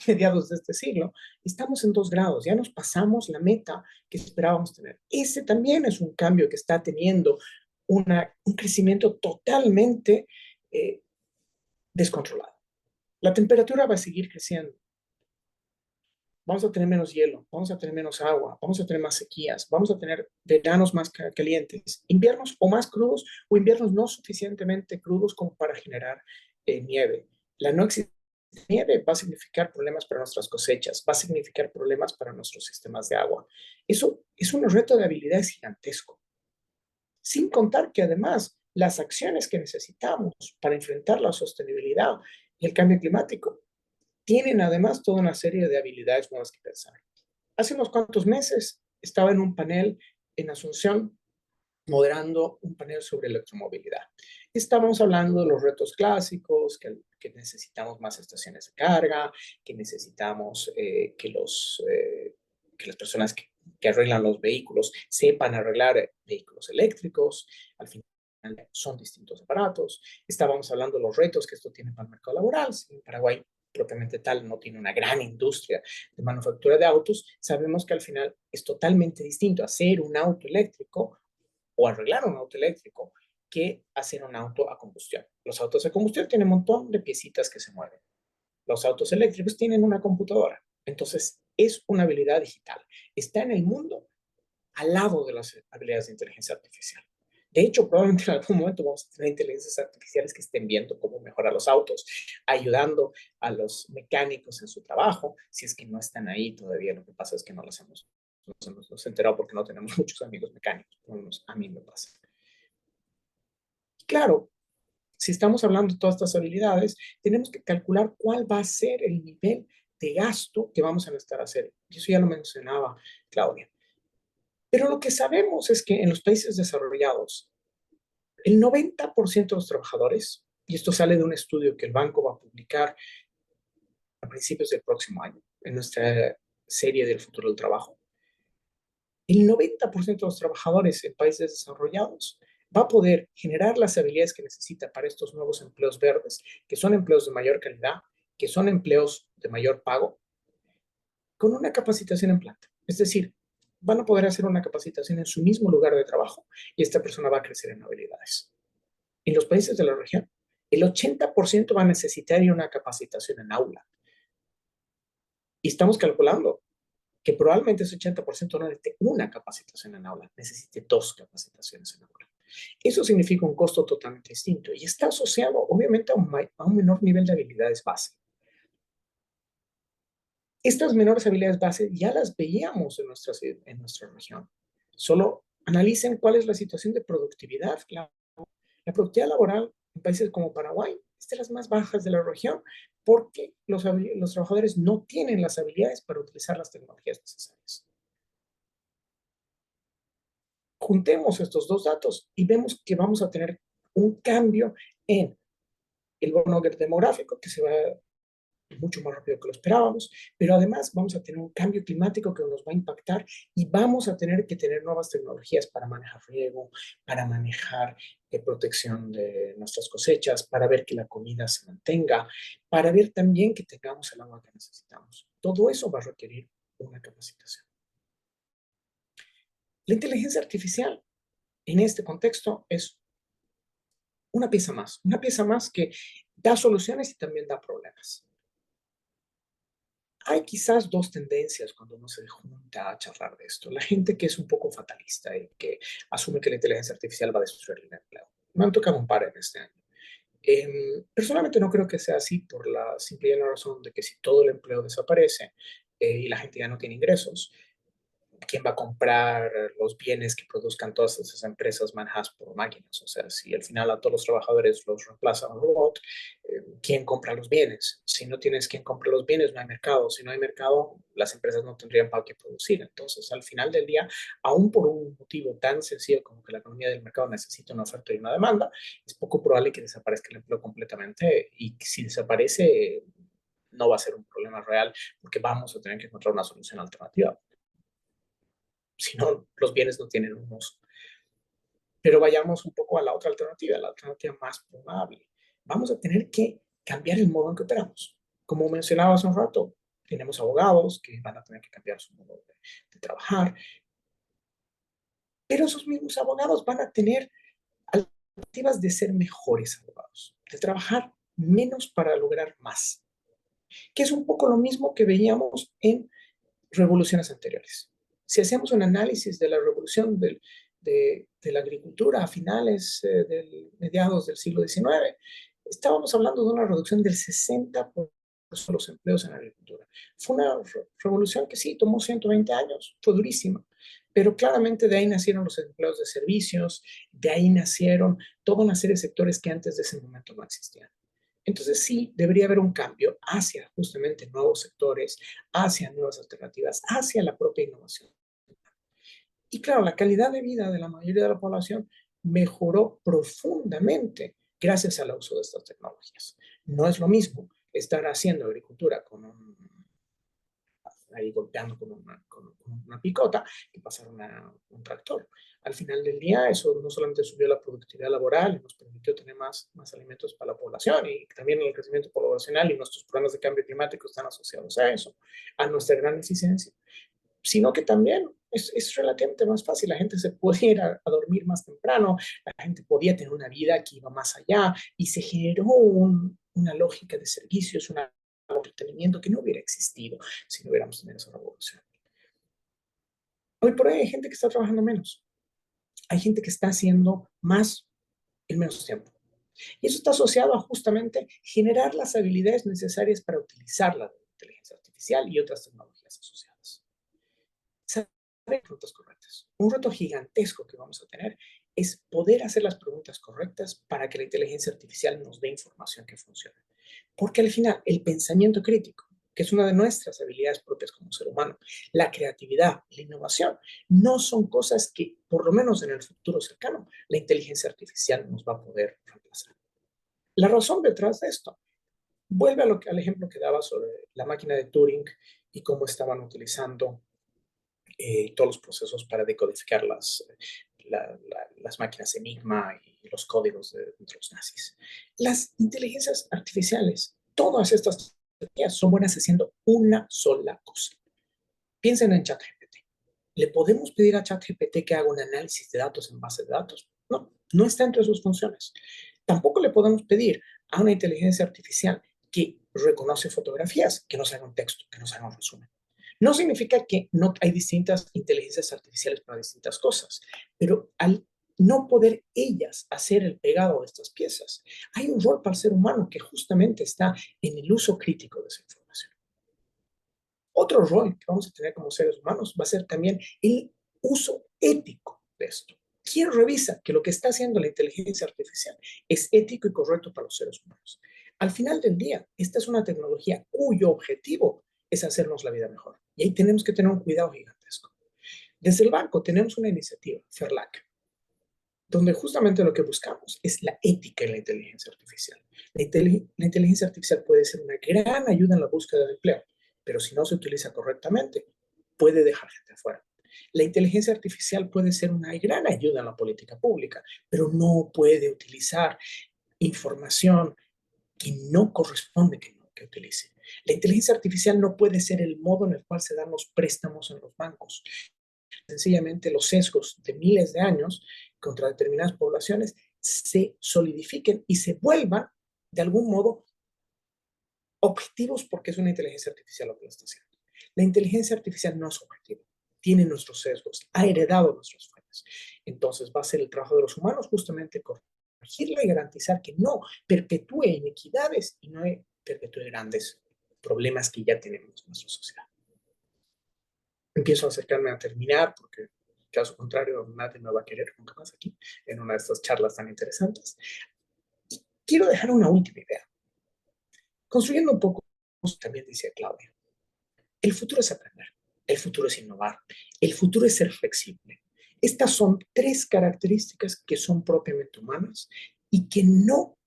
mediados de este siglo. Estamos en 2 grados, ya nos pasamos la meta que esperábamos tener. Ese también es un cambio que está teniendo un crecimiento totalmente descontrolado. La temperatura va a seguir creciendo. Vamos a tener menos hielo, vamos a tener menos agua, vamos a tener más sequías, vamos a tener veranos más calientes, inviernos o más crudos o inviernos no suficientemente crudos como para generar nieve. La no existencia nieve va a significar problemas para nuestras cosechas, va a significar problemas para nuestros sistemas de agua. Eso es un reto de habilidades gigantesco. Sin contar que además las acciones que necesitamos para enfrentar la sostenibilidad y el cambio climático tienen además toda una serie de habilidades nuevas que pensar. Hace unos cuantos meses estaba en un panel en Asunción moderando un panel sobre electromovilidad. Estábamos hablando de los retos clásicos, que necesitamos más estaciones de carga, que necesitamos que las personas que arreglan los vehículos sepan arreglar vehículos eléctricos. Al final son distintos aparatos. Estábamos hablando de los retos que esto tiene para el mercado laboral. Si en Paraguay propiamente tal no tiene una gran industria de manufactura de autos, sabemos que al final es totalmente distinto hacer un auto eléctrico o arreglar un auto eléctrico que hacer un auto a combustión. Los autos a combustión tienen un montón de piecitas que se mueven. Los autos eléctricos tienen una computadora. Entonces, es una habilidad digital. Está en el mundo al lado de las habilidades de inteligencia artificial. De hecho, probablemente en algún momento vamos a tener inteligencias artificiales que estén viendo cómo mejorar los autos, ayudando a los mecánicos en su trabajo, si es que no están ahí todavía. Lo que pasa es que no los hemos nos enterado porque no tenemos muchos amigos mecánicos, por lo menos a mí me pasa. Claro, si estamos hablando de todas estas habilidades, tenemos que calcular cuál va a ser el nivel de gasto que vamos a necesitar hacer. Y eso ya lo mencionaba Claudia. Pero lo que sabemos es que en los países desarrollados, el 90% de los trabajadores, y esto sale de un estudio que el banco va a publicar a principios del próximo año, en nuestra serie del futuro del trabajo, el 90% de los trabajadores en países desarrollados va a poder generar las habilidades que necesita para estos nuevos empleos verdes, que son empleos de mayor calidad, que son empleos de mayor pago, con una capacitación en planta. Es decir, van a poder hacer una capacitación en su mismo lugar de trabajo y esta persona va a crecer en habilidades. En los países de la región, el 80% va a necesitar una capacitación en aula. Y estamos calculando que probablemente ese 80% no necesite una capacitación en aula, necesite 2 capacitaciones en aula. Eso significa un costo totalmente distinto y está asociado obviamente a un menor nivel de habilidades base. Estas menores habilidades base ya las veíamos en nuestra región. Solo analicen cuál es la situación de productividad. La productividad laboral en países como Paraguay es de las más bajas de la región porque los trabajadores no tienen las habilidades para utilizar las tecnologías necesarias. Juntemos estos dos datos y vemos que vamos a tener un cambio en el bono demográfico que se va mucho más rápido que lo esperábamos, pero además vamos a tener un cambio climático que nos va a impactar y vamos a tener que tener nuevas tecnologías para manejar riego, para manejar protección de nuestras cosechas, para ver que la comida se mantenga, para ver también que tengamos el agua que necesitamos. Todo eso va a requerir una capacitación. La inteligencia artificial en este contexto es una pieza más que da soluciones y también da problemas. Hay quizás dos tendencias cuando uno se junta a charlar de esto. La gente que es un poco fatalista y que asume que la inteligencia artificial va a destruir el empleo. Me han tocado un par en este año. Personalmente no creo que sea así por la simple y llana razón de que si todo el empleo desaparece y la gente ya no tiene ingresos, ¿quién va a comprar los bienes que produzcan todas esas empresas manejadas por máquinas? O sea, si al final a todos los trabajadores los reemplaza un robot, ¿quién compra los bienes? Si no tienes quien compre los bienes, no hay mercado. Si no hay mercado, las empresas no tendrían para qué producir. Entonces, al final del día, aún por un motivo tan sencillo como que la economía del mercado necesita una oferta y una demanda, es poco probable que desaparezca el empleo completamente. Y si desaparece, no va a ser un problema real porque vamos a tener que encontrar una solución alternativa. Si no, los bienes no tienen un uso. Pero vayamos un poco a la otra alternativa, la alternativa más probable. Vamos a tener que cambiar el modo en que operamos. Como mencionaba hace un rato, tenemos abogados que van a tener que cambiar su modo de trabajar, pero esos mismos abogados van a tener alternativas de ser mejores abogados, de trabajar menos para lograr más, que es un poco lo mismo que veíamos en revoluciones anteriores. Si hacemos un análisis de la revolución de la agricultura a finales mediados del siglo XIX, estábamos hablando de una reducción del 60% los empleos en la agricultura. Fue una revolución que sí, tomó 120 años, fue durísima, pero claramente de ahí nacieron los empleos de servicios, de ahí nacieron toda una serie de sectores que antes de ese momento no existían. Entonces sí, debería haber un cambio hacia justamente nuevos sectores, hacia nuevas alternativas, hacia la propia innovación. Y claro, la calidad de vida de la mayoría de la población mejoró profundamente gracias al uso de estas tecnologías. No es lo mismo estar haciendo agricultura ahí golpeando con una picota que pasar un tractor. Al final del día, eso no solamente subió la productividad laboral y nos permitió tener más alimentos para la población, y también el crecimiento poblacional y nuestros problemas de cambio climático están asociados a eso, a nuestra gran eficiencia, sino que también es relativamente más fácil. La gente se podía ir a dormir más temprano, la gente podía tener una vida que iba más allá y se generó una lógica de servicios, un entretenimiento que no hubiera existido si no hubiéramos tenido esa revolución. Hoy por hoy hay gente que está trabajando menos, hay gente que está haciendo más en menos tiempo. Y eso está asociado a justamente generar las habilidades necesarias para utilizar la inteligencia artificial y otras tecnologías asociadas. Saber preguntas correctas. Un reto gigantesco que vamos a tener es poder hacer las preguntas correctas para que la inteligencia artificial nos dé información que funcione. Porque al final, el pensamiento crítico, que es una de nuestras habilidades propias como ser humano, la creatividad, la innovación, no son cosas que, por lo menos en el futuro cercano, la inteligencia artificial nos va a poder reemplazar. La razón detrás de esto vuelve al ejemplo que daba sobre la máquina de Turing y cómo estaban utilizando todos los procesos para decodificar las máquinas Enigma y los códigos de los nazis. Las inteligencias artificiales, todas estas tecnologías son buenas haciendo una sola cosa. Piensen en ChatGPT. ¿Le podemos pedir a ChatGPT que haga un análisis de datos en base de datos? No, no está entre sus funciones. Tampoco le podemos pedir a una inteligencia artificial que reconoce fotografías, que nos haga un texto, que nos haga un resumen. No significa que no hay distintas inteligencias artificiales para distintas cosas, pero al no poder ellas hacer el pegado de estas piezas, hay un rol para el ser humano que justamente está en el uso crítico de esa información. Otro rol que vamos a tener como seres humanos va a ser también el uso ético de esto. ¿Quién revisa que lo que está haciendo la inteligencia artificial es ético y correcto para los seres humanos? Al final del día, esta es una tecnología cuyo objetivo es hacernos la vida mejor. Y ahí tenemos que tener un cuidado gigantesco. Desde el banco tenemos una iniciativa, FERLAC, donde justamente lo que buscamos es la ética en la inteligencia artificial. La inteligencia artificial puede ser una gran ayuda en la búsqueda de empleo, pero si no se utiliza correctamente, puede dejar gente afuera. La inteligencia artificial puede ser una gran ayuda en la política pública, pero no puede utilizar información que no corresponde que utilice. La inteligencia artificial no puede ser el modo en el cual se dan los préstamos en los bancos. Sencillamente los sesgos de miles de años contra determinadas poblaciones se solidifiquen y se vuelvan de algún modo objetivos porque es una inteligencia artificial lo que lo está haciendo. La inteligencia artificial no es objetiva, tiene nuestros sesgos, ha heredado nuestras fallas. Entonces va a ser el trabajo de los humanos justamente corregirla y garantizar que no perpetúe inequidades y no perpetúe grandes problemas que ya tenemos en nuestra sociedad. Empiezo a acercarme a terminar porque, caso contrario, nadie me va a querer nunca más aquí en una de estas charlas tan interesantes. Y quiero dejar una última idea. Construyendo un poco, también decía Claudia, el futuro es aprender, el futuro es innovar, el futuro es ser flexible. Estas son tres características que son propiamente humanas y que no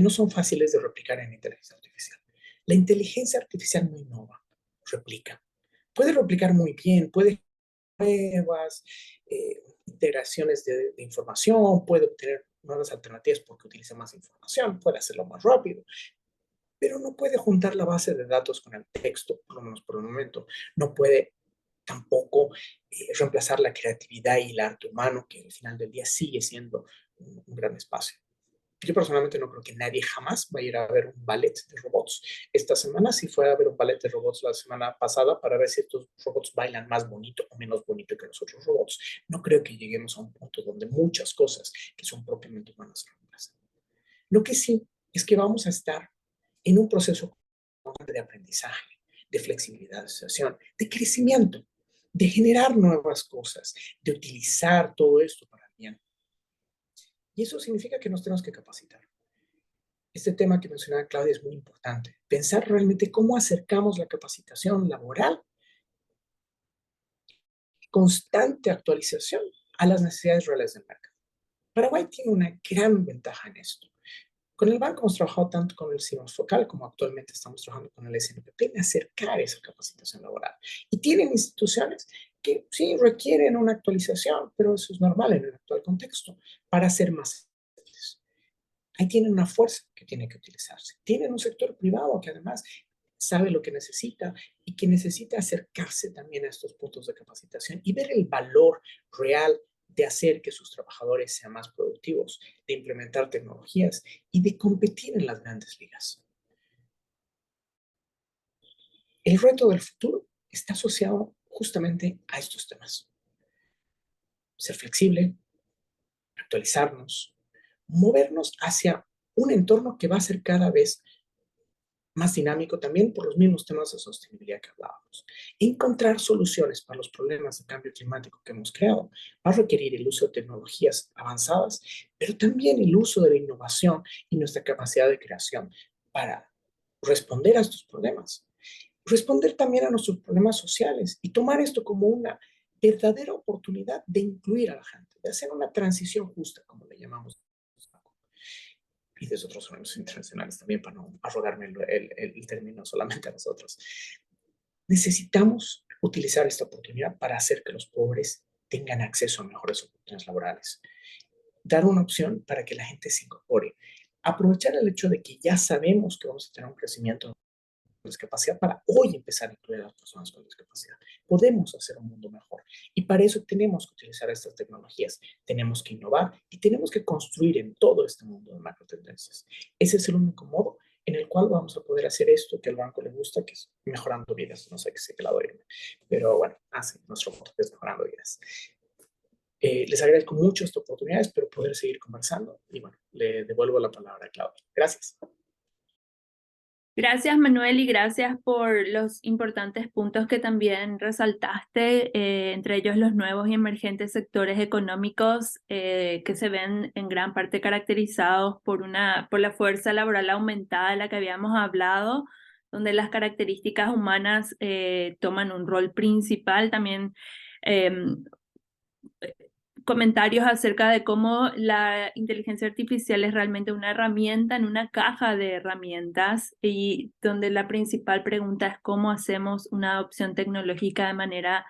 son fáciles de replicar en inteligencia artificial. La inteligencia artificial no innova, replica. Puede replicar muy bien, puede nuevas integraciones de información, puede obtener nuevas alternativas porque utiliza más información, puede hacerlo más rápido, pero no puede juntar la base de datos con el texto, por lo menos por el momento. No puede tampoco reemplazar la creatividad y el arte humano, que al final del día sigue siendo un gran espacio. Yo personalmente no creo que nadie jamás va a ir a ver un ballet de robots. Esta semana sí fue a ver un ballet de robots la semana pasada para ver si estos robots bailan más bonito o menos bonito que los otros robots. No creo que lleguemos a un punto donde muchas cosas que son propiamente humanas se reemplazan. Lo que sí es que vamos a estar en un proceso constante de aprendizaje, de flexibilidad, de asociación, de crecimiento, de generar nuevas cosas, de utilizar todo esto para el bien. Y eso significa que nos tenemos que capacitar. Este tema que mencionaba Claudia es muy importante. Pensar realmente cómo acercamos la capacitación laboral, constante actualización a las necesidades reales del mercado. Paraguay tiene una gran ventaja en esto. Con el banco hemos trabajado tanto con el CIMAS Focal como actualmente estamos trabajando con el SNPP en acercar esa capacitación laboral. Y tienen instituciones que sí requieren una actualización, pero eso es normal en el actual contexto, para ser más eficientes. Ahí tienen una fuerza que tiene que utilizarse. Tienen un sector privado que además sabe lo que necesita y que necesita acercarse también a estos puntos de capacitación y ver el valor real de hacer que sus trabajadores sean más productivos, de implementar tecnologías y de competir en las grandes ligas. El reto del futuro está asociado justamente a estos temas. Ser flexible, actualizarnos, movernos hacia un entorno que va a ser cada vez más dinámico también por los mismos temas de sostenibilidad que hablábamos. Encontrar soluciones para los problemas de cambio climático que hemos creado va a requerir el uso de tecnologías avanzadas, pero también el uso de la innovación y nuestra capacidad de creación para responder a estos problemas. Responder también a nuestros problemas sociales y tomar esto como una verdadera oportunidad de incluir a la gente, de hacer una transición justa, como le llamamos, y desde otros organismos internacionales también, para no arrogarme el término solamente a nosotros. Necesitamos utilizar esta oportunidad para hacer que los pobres tengan acceso a mejores oportunidades laborales. Dar una opción para que la gente se incorpore. Aprovechar el hecho de que ya sabemos que vamos a tener un crecimiento con discapacidad para hoy empezar a incluir a las personas con discapacidad. Podemos hacer un mundo mejor y para eso tenemos que utilizar estas tecnologías, tenemos que innovar y tenemos que construir en todo este mundo de macrotendencias. Ese es el único modo en el cual vamos a poder hacer esto que al banco le gusta, que es mejorando vidas. No sé qué lado irme, pero bueno, así nuestro modo es mejorando vidas. Les agradezco mucho esta oportunidad, espero poder seguir conversando y bueno, le devuelvo la palabra a Claudia. Gracias. Gracias, Manuel, y gracias por los importantes puntos que también resaltaste, entre ellos los nuevos y emergentes sectores económicos que se ven en gran parte caracterizados por la fuerza laboral aumentada de la que habíamos hablado, donde las características humanas toman un rol principal. También comentarios acerca de cómo la inteligencia artificial es realmente una herramienta en una caja de herramientas y donde la principal pregunta es cómo hacemos una adopción tecnológica de manera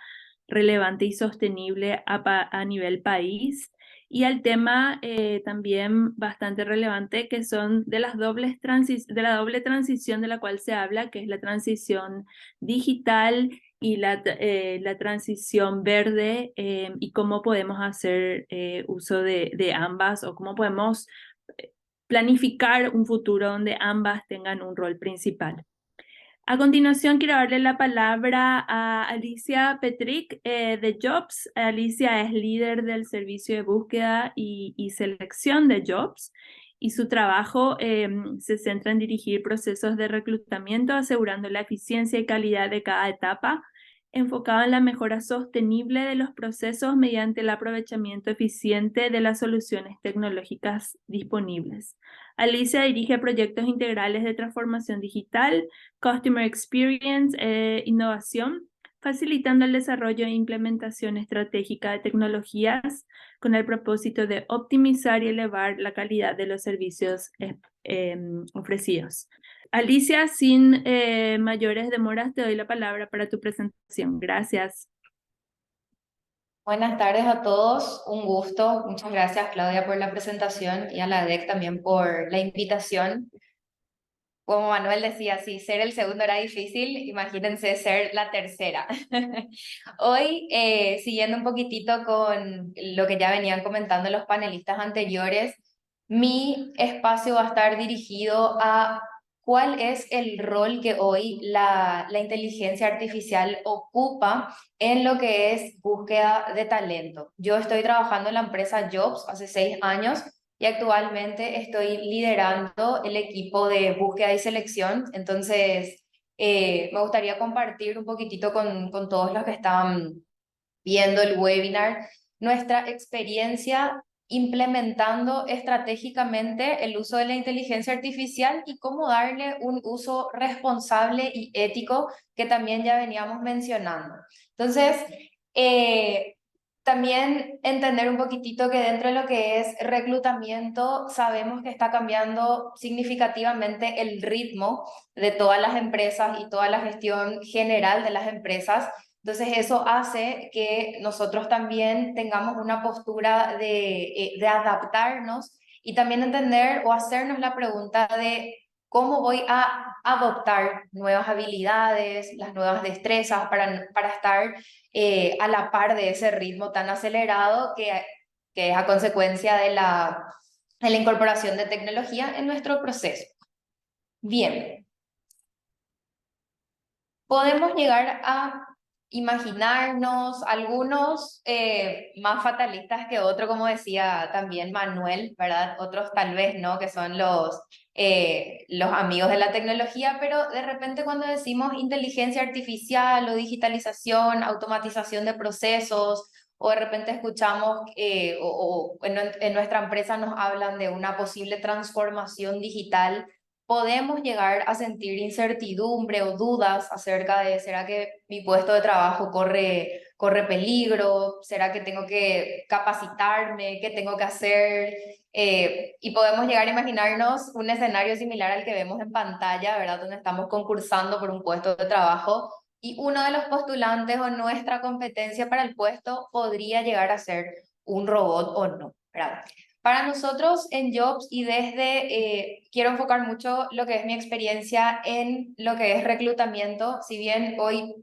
relevante y sostenible a nivel país. Y al tema también bastante relevante que son de la doble transición de la cual se habla, que es la transición digital y la transición verde, y cómo podemos hacer uso de ambas o cómo podemos planificar un futuro donde ambas tengan un rol principal. A continuación quiero darle la palabra a Alicia Petric de Jobs. Alicia es líder del servicio de búsqueda y selección de Jobs y su trabajo se centra en dirigir procesos de reclutamiento asegurando la eficiencia y calidad de cada etapa, enfocado en la mejora sostenible de los procesos mediante el aprovechamiento eficiente de las soluciones tecnológicas disponibles. Alicia dirige proyectos integrales de transformación digital, Customer Experience, innovación, facilitando el desarrollo e implementación estratégica de tecnologías con el propósito de optimizar y elevar la calidad de los servicios ofrecidos. Alicia, sin mayores demoras, te doy la palabra para tu presentación. Gracias. Buenas tardes a todos, un gusto. Muchas gracias, Claudia, por la presentación y a la DEC también por la invitación. Como Manuel decía, si ser el segundo era difícil, imagínense ser la tercera. Hoy, siguiendo un poquitito con lo que ya venían comentando los panelistas anteriores, mi espacio va a estar dirigido a cuál es el rol que hoy la inteligencia artificial ocupa en lo que es búsqueda de talento. Yo estoy trabajando en la empresa Jobs hace 6 años y actualmente estoy liderando el equipo de búsqueda y selección. Entonces, Me gustaría compartir un poquitito con todos los que están viendo el webinar nuestra experiencia implementando estratégicamente el uso de la inteligencia artificial y cómo darle un uso responsable y ético que también ya veníamos mencionando. Entonces, también entender un poquitito que dentro de lo que es reclutamiento, sabemos que está cambiando significativamente el ritmo de todas las empresas y toda la gestión general de las empresas. Entonces eso hace que nosotros también tengamos una postura de adaptarnos y también entender o hacernos la pregunta de cómo voy a adoptar nuevas habilidades, las nuevas destrezas para estar a la par de ese ritmo tan acelerado que es a consecuencia de la incorporación de tecnología en nuestro proceso. Bien, podemos llegar a imaginarnos algunos más fatalistas que otros, como decía también Manuel, ¿verdad? Otros tal vez no, que son los amigos de la tecnología, pero de repente cuando decimos inteligencia artificial o digitalización, automatización de procesos, o de repente escuchamos o en nuestra empresa nos hablan de una posible transformación digital, podemos llegar a sentir incertidumbre o dudas acerca de, ¿será que mi puesto de trabajo corre peligro? ¿Será que tengo que capacitarme? ¿Qué tengo que hacer? Y podemos llegar a imaginarnos un escenario similar al que vemos en pantalla, ¿verdad? Donde estamos concursando por un puesto de trabajo y uno de los postulantes o nuestra competencia para el puesto podría llegar a ser un robot o no, ¿verdad? Para nosotros en Jobs y quiero enfocar mucho lo que es mi experiencia en lo que es reclutamiento, si bien hoy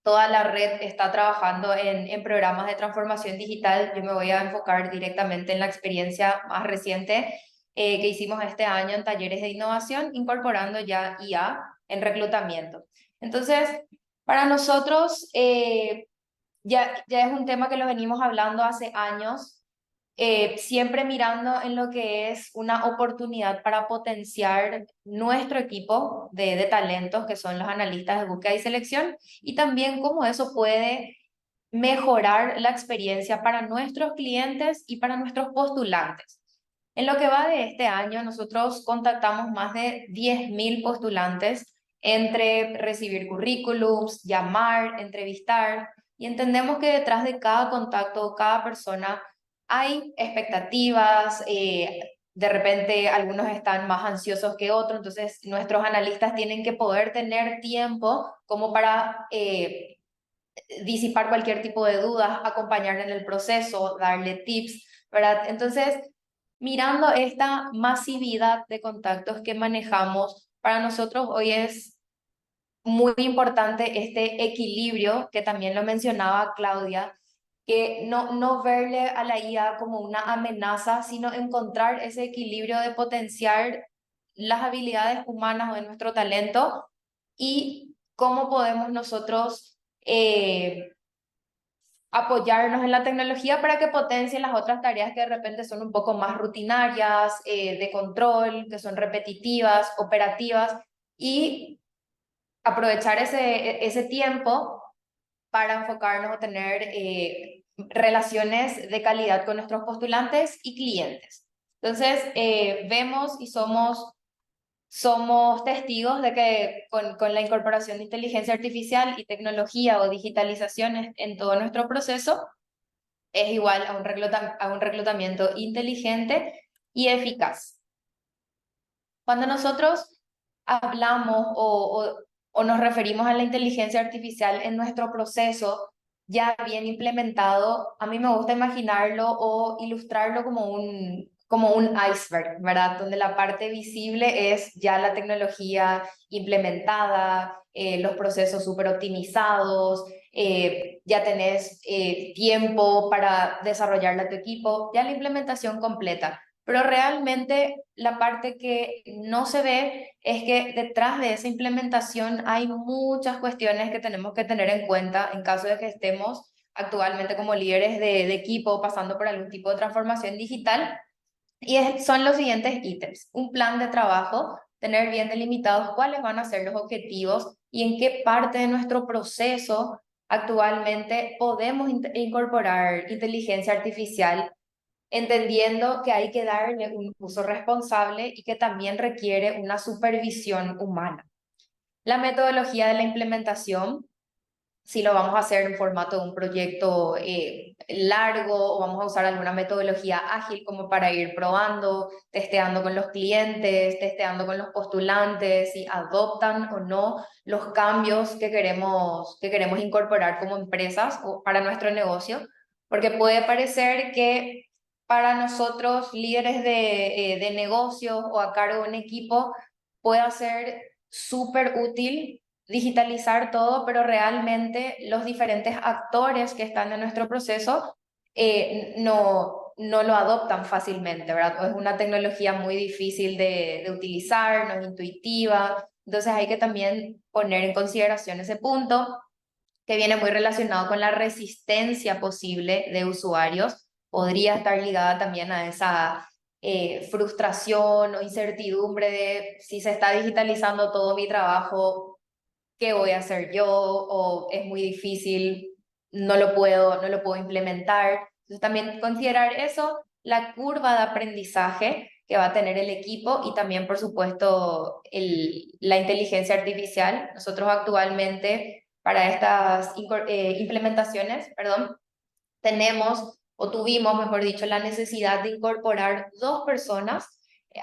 toda la red está trabajando en programas de transformación digital, yo me voy a enfocar directamente en la experiencia más reciente que hicimos este año en talleres de innovación, incorporando ya IA en reclutamiento. Entonces, para nosotros ya es un tema que lo venimos hablando hace años, siempre mirando en lo que es una oportunidad para potenciar nuestro equipo de talentos, que son los analistas de búsqueda y selección, y también cómo eso puede mejorar la experiencia para nuestros clientes y para nuestros postulantes. En lo que va de este año, nosotros contactamos más de 10.000 postulantes entre recibir currículums, llamar, entrevistar, y entendemos que detrás de cada contacto, cada persona, hay expectativas, de repente algunos están más ansiosos que otros, entonces nuestros analistas tienen que poder tener tiempo como para disipar cualquier tipo de dudas, acompañar en el proceso, darle tips, ¿verdad? Entonces, mirando esta masividad de contactos que manejamos, para nosotros hoy es muy importante este equilibrio, que también lo mencionaba Claudia, que no verle a la IA como una amenaza, sino encontrar ese equilibrio de potenciar las habilidades humanas o de nuestro talento y cómo podemos nosotros apoyarnos en la tecnología para que potencie las otras tareas que de repente son un poco más rutinarias, de control, que son repetitivas, operativas, y aprovechar ese tiempo para enfocarnos a tener relaciones de calidad con nuestros postulantes y clientes. Entonces, vemos y somos testigos de que con la incorporación de inteligencia artificial y tecnología o digitalización en todo nuestro proceso, es igual a un reclutamiento inteligente y eficaz. Cuando nosotros hablamos o nos referimos a la inteligencia artificial en nuestro proceso ya bien implementado, a mí me gusta imaginarlo o ilustrarlo como un iceberg, ¿verdad? Donde la parte visible es ya la tecnología implementada, los procesos súper optimizados, ya tenés tiempo para desarrollarla a tu equipo, ya la implementación completa. Pero realmente la parte que no se ve es que detrás de esa implementación hay muchas cuestiones que tenemos que tener en cuenta en caso de que estemos actualmente como líderes de equipo pasando por algún tipo de transformación digital. Y son los siguientes ítems. Un plan de trabajo, tener bien delimitados cuáles van a ser los objetivos y en qué parte de nuestro proceso actualmente podemos incorporar inteligencia artificial, entendiendo que hay que darle un uso responsable y que también requiere una supervisión humana. La metodología de la implementación, si lo vamos a hacer en formato de un proyecto largo o vamos a usar alguna metodología ágil como para ir probando, testeando con los clientes, testeando con los postulantes, si adoptan o no los cambios que queremos incorporar como empresas o para nuestro negocio, porque puede parecer que para nosotros líderes de negocios o a cargo de un equipo pueda ser súper útil digitalizar todo, pero realmente los diferentes actores que están en nuestro proceso no lo adoptan fácilmente, ¿verdad? Es una tecnología muy difícil de utilizar, no es intuitiva, entonces hay que también poner en consideración ese punto que viene muy relacionado con la resistencia posible de usuarios. Podría estar ligada también a esa frustración o incertidumbre de si se está digitalizando todo mi trabajo, ¿qué voy a hacer yo? O es muy difícil, no lo puedo implementar. Entonces también considerar eso, la curva de aprendizaje que va a tener el equipo y también, por supuesto, la inteligencia artificial. Nosotros actualmente para estas implementaciones, perdón, tenemos o tuvimos, mejor dicho, la necesidad de incorporar 2 personas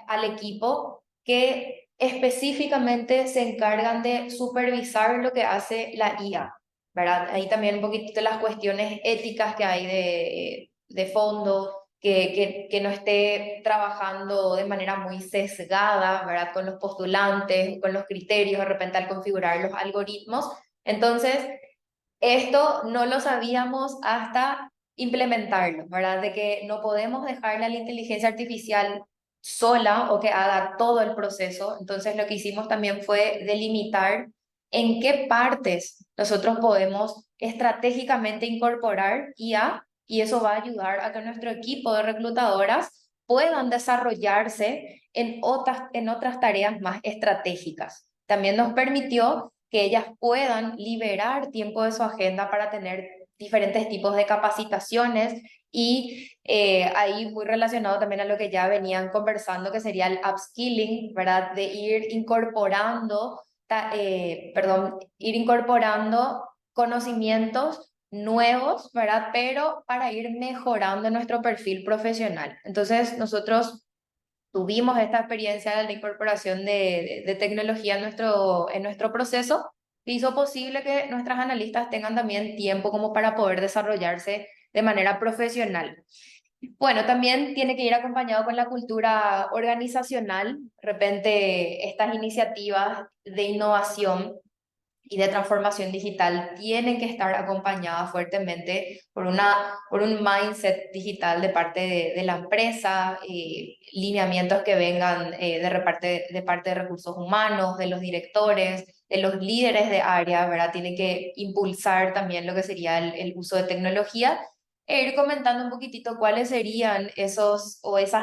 al equipo que específicamente se encargan de supervisar lo que hace la IA, ¿verdad? Ahí también un poquito de las cuestiones éticas que hay de fondo, que no esté trabajando de manera muy sesgada, ¿verdad? Con los postulantes, con los criterios, de repente al configurar los algoritmos. Entonces, esto no lo sabíamos hasta implementarlo, ¿verdad? De que no podemos dejarle a la inteligencia artificial sola o que haga todo el proceso. Entonces lo que hicimos también fue delimitar en qué partes nosotros podemos estratégicamente incorporar IA y eso va a ayudar a que nuestro equipo de reclutadoras puedan desarrollarse en otras tareas más estratégicas. También nos permitió que ellas puedan liberar tiempo de su agenda para tener diferentes tipos de capacitaciones y ahí muy relacionado también a lo que ya venían conversando, que sería el upskilling, ¿verdad? De ir incorporando, ir incorporando conocimientos nuevos, ¿verdad? Pero para ir mejorando nuestro perfil profesional. Entonces, nosotros tuvimos esta experiencia de la incorporación de tecnología en nuestro proceso, que hizo posible que nuestras analistas tengan también tiempo como para poder desarrollarse de manera profesional. Bueno, también tiene que ir acompañado con la cultura organizacional. De repente, estas iniciativas de innovación y de transformación digital tienen que estar acompañadas fuertemente por un mindset digital de parte de la empresa, lineamientos que vengan de parte de recursos humanos, de los directores, de los líderes de área, ¿verdad? Tienen que impulsar también lo que sería el uso de tecnología e ir comentando un poquitito cuáles serían esas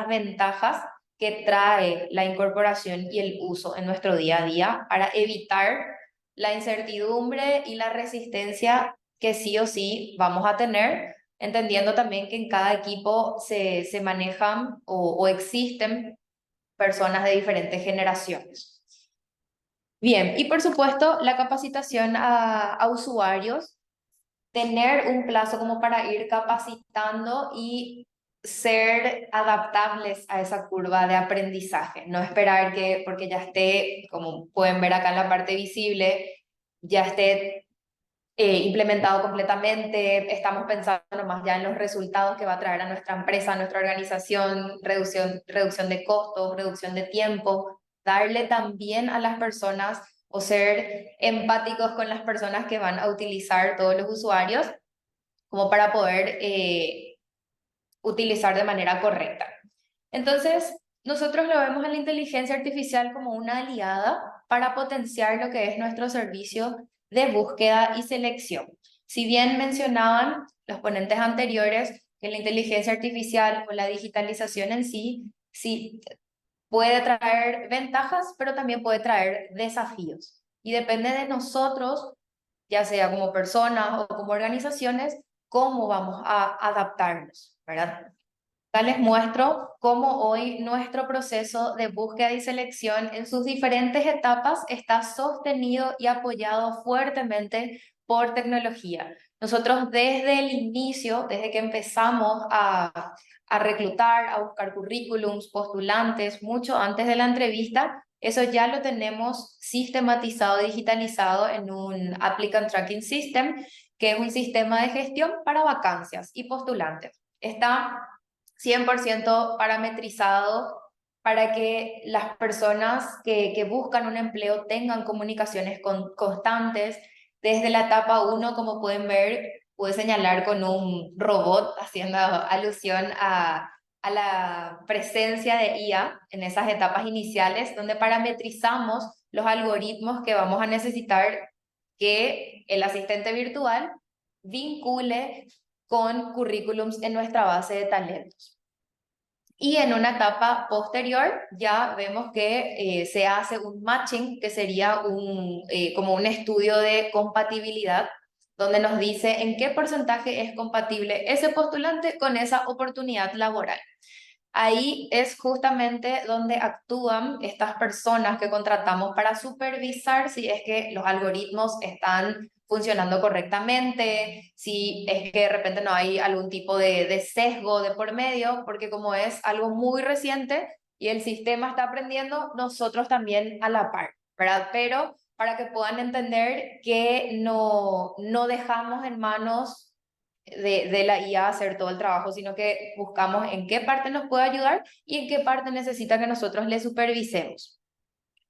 ventajas que trae la incorporación y el uso en nuestro día a día para evitar la incertidumbre y la resistencia que sí o sí vamos a tener, entendiendo también que en cada equipo se manejan o existen personas de diferentes generaciones. Bien, y por supuesto la capacitación a usuarios, tener un plazo como para ir capacitando y ser adaptables a esa curva de aprendizaje, no esperar que porque ya esté, como pueden ver acá en la parte visible, ya esté implementado completamente, estamos pensando más ya en los resultados que va a traer a nuestra empresa, a nuestra organización, reducción de costos, reducción de tiempo, darle también a las personas o ser empáticos con las personas que van a utilizar todos los usuarios como para poder utilizar de manera correcta. Entonces, nosotros lo vemos a la inteligencia artificial como una aliada para potenciar lo que es nuestro servicio de búsqueda y selección. Si bien mencionaban los ponentes anteriores que la inteligencia artificial o la digitalización en sí puede traer ventajas, pero también puede traer desafíos. Y depende de nosotros, ya sea como personas o como organizaciones, cómo vamos a adaptarnos, ¿verdad? Acá les muestro cómo hoy nuestro proceso de búsqueda y selección en sus diferentes etapas está sostenido y apoyado fuertemente por tecnología. Nosotros desde el inicio, desde que empezamos a reclutar, a buscar currículums, postulantes, mucho antes de la entrevista, eso ya lo tenemos sistematizado, digitalizado en un Applicant Tracking System, que es un sistema de gestión para vacancias y postulantes. Está 100% parametrizado para que las personas que buscan un empleo tengan comunicaciones constantes. Desde la etapa 1, como pueden ver, pude señalar con un robot haciendo alusión a la presencia de IA en esas etapas iniciales, donde parametrizamos los algoritmos que vamos a necesitar que el asistente virtual vincule con currículums en nuestra base de talentos. Y en una etapa posterior ya vemos que se hace un matching, que sería como un estudio de compatibilidad, donde nos dice en qué porcentaje es compatible ese postulante con esa oportunidad laboral. Ahí es justamente donde actúan estas personas que contratamos para supervisar si es que los algoritmos están funcionando correctamente, si es que de repente no hay algún tipo de sesgo de por medio, porque como es algo muy reciente y el sistema está aprendiendo, nosotros también a la par, ¿verdad? Pero para que puedan entender que no dejamos en manos de la IA hacer todo el trabajo, sino que buscamos en qué parte nos puede ayudar y en qué parte necesita que nosotros le supervisemos.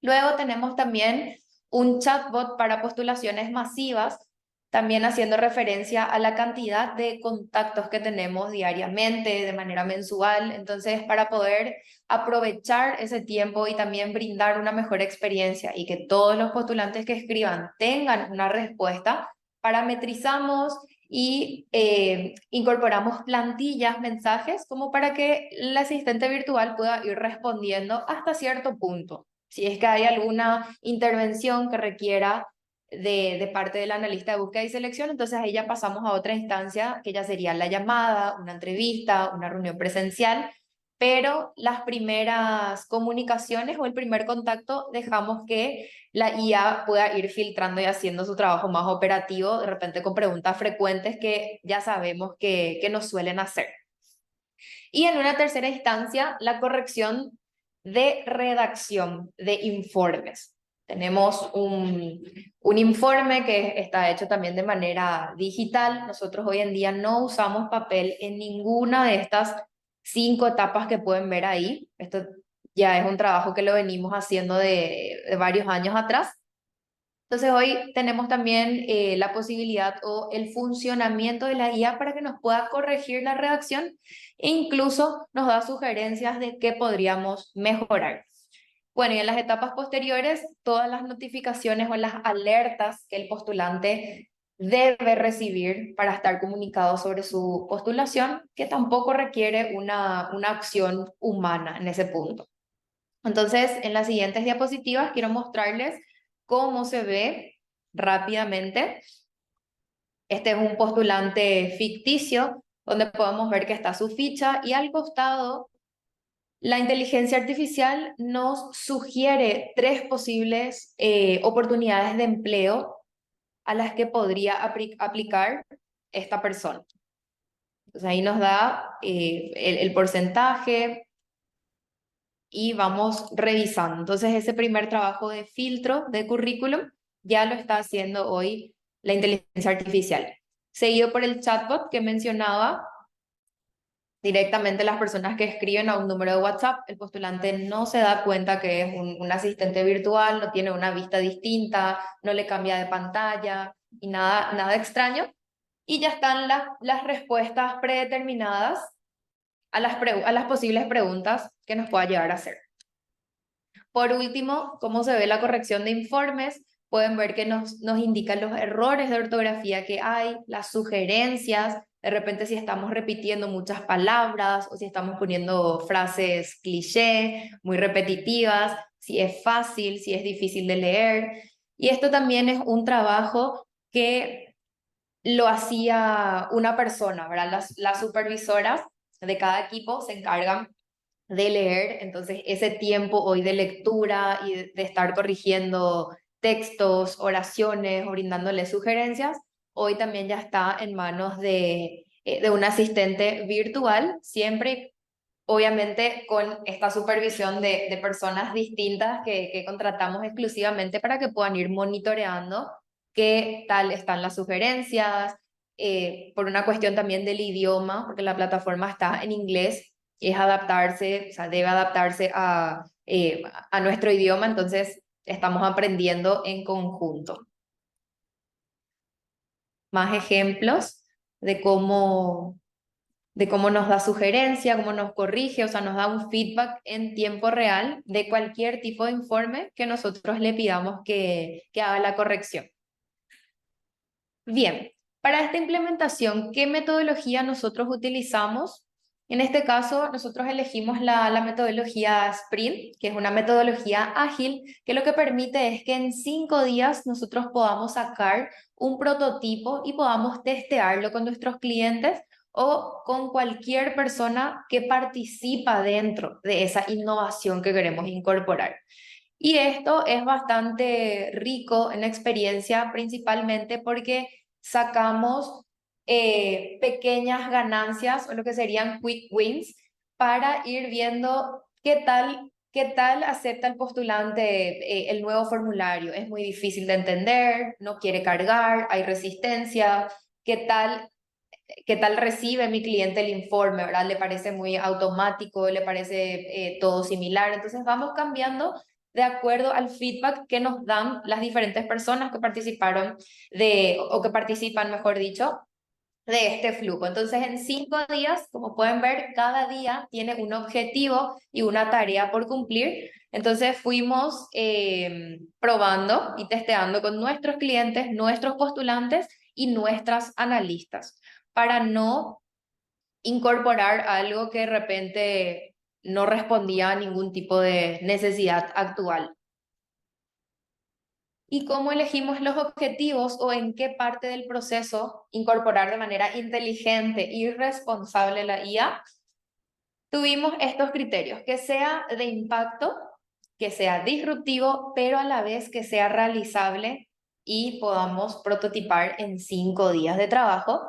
Luego tenemos también un chatbot para postulaciones masivas, también haciendo referencia a la cantidad de contactos que tenemos diariamente, de manera mensual. Entonces, para poder aprovechar ese tiempo y también brindar una mejor experiencia y que todos los postulantes que escriban tengan una respuesta, parametrizamos y incorporamos plantillas, mensajes, como para que el asistente virtual pueda ir respondiendo hasta cierto punto. Si es que hay alguna intervención que requiera de parte del analista de búsqueda y selección, entonces ahí ya pasamos a otra instancia, que ya sería la llamada, una entrevista, una reunión presencial, pero las primeras comunicaciones o el primer contacto dejamos que la IA pueda ir filtrando y haciendo su trabajo más operativo, de repente con preguntas frecuentes que ya sabemos que nos suelen hacer. Y en una tercera instancia, la corrección de redacción de informes. Tenemos un informe que está hecho también de manera digital. Nosotros hoy en día no usamos papel en ninguna de estas 5 etapas que pueden ver ahí. Esto ya es un trabajo que lo venimos haciendo de varios años atrás. Entonces hoy tenemos también la posibilidad o el funcionamiento de la IA para que nos pueda corregir la redacción e incluso nos da sugerencias de qué podríamos mejorar. Bueno, y en las etapas posteriores, todas las notificaciones o las alertas que el postulante debe recibir para estar comunicado sobre su postulación, que tampoco requiere una acción humana en ese punto. Entonces, en las siguientes diapositivas quiero mostrarles cómo se ve rápidamente. Este es un postulante ficticio donde podemos ver que está su ficha y al costado la inteligencia artificial nos sugiere 3 posibles oportunidades de empleo a las que podría aplicar esta persona. Entonces ahí nos da el porcentaje y vamos revisando. Entonces ese primer trabajo de filtro de currículum ya lo está haciendo hoy la inteligencia artificial. Seguido por el chatbot que mencionaba, directamente las personas que escriben a un número de WhatsApp, el postulante no se da cuenta que es un asistente virtual, no tiene una vista distinta, no le cambia de pantalla y nada extraño. Y ya están las respuestas predeterminadas a las posibles preguntas que nos pueda llegar a hacer. Por último, cómo se ve la corrección de informes, pueden ver que nos indican los errores de ortografía que hay, las sugerencias, de repente si estamos repitiendo muchas palabras o si estamos poniendo frases cliché, muy repetitivas, si es fácil, si es difícil de leer. Y esto también es un trabajo que lo hacía una persona, ¿verdad? Las supervisoras de cada equipo se encargan de leer, entonces ese tiempo hoy de lectura y de estar corrigiendo textos, oraciones o brindándole sugerencias, hoy también ya está en manos de un asistente virtual, siempre obviamente con esta supervisión de personas distintas que contratamos exclusivamente para que puedan ir monitoreando qué tal están las sugerencias, por una cuestión también del idioma, porque la plataforma está en inglés, es adaptarse, o sea, debe adaptarse a nuestro idioma, entonces estamos aprendiendo en conjunto. Más ejemplos de cómo nos da sugerencia, cómo nos corrige, o sea, nos da un feedback en tiempo real de cualquier tipo de informe que nosotros le pidamos que haga la corrección. Bien, para esta implementación, ¿qué metodología nosotros utilizamos? En este caso, nosotros elegimos la metodología Sprint, que es una metodología ágil, que lo que permite es que en 5 días nosotros podamos sacar un prototipo y podamos testearlo con nuestros clientes o con cualquier persona que participa dentro de esa innovación que queremos incorporar. Y esto es bastante rico en experiencia, principalmente porque sacamos pequeñas ganancias o lo que serían quick wins para ir viendo qué tal acepta el postulante el nuevo formulario. Es muy difícil de entender, no quiere cargar, hay resistencia. ¿Qué tal recibe mi cliente el informe, ¿verdad? Le parece muy automático, le parece todo similar. Entonces vamos cambiando de acuerdo al feedback que nos dan las diferentes personas que participaron o que participan, mejor dicho, de este flujo. Entonces, en 5 días, como pueden ver, cada día tiene un objetivo y una tarea por cumplir. Entonces, fuimos probando y testeando con nuestros clientes, nuestros postulantes y nuestras analistas para no incorporar algo que de repente no respondía a ningún tipo de necesidad actual. ¿Y cómo elegimos los objetivos o en qué parte del proceso incorporar de manera inteligente y responsable la IA? Tuvimos estos criterios: que sea de impacto, que sea disruptivo, pero a la vez que sea realizable y podamos prototipar en 5 días de trabajo.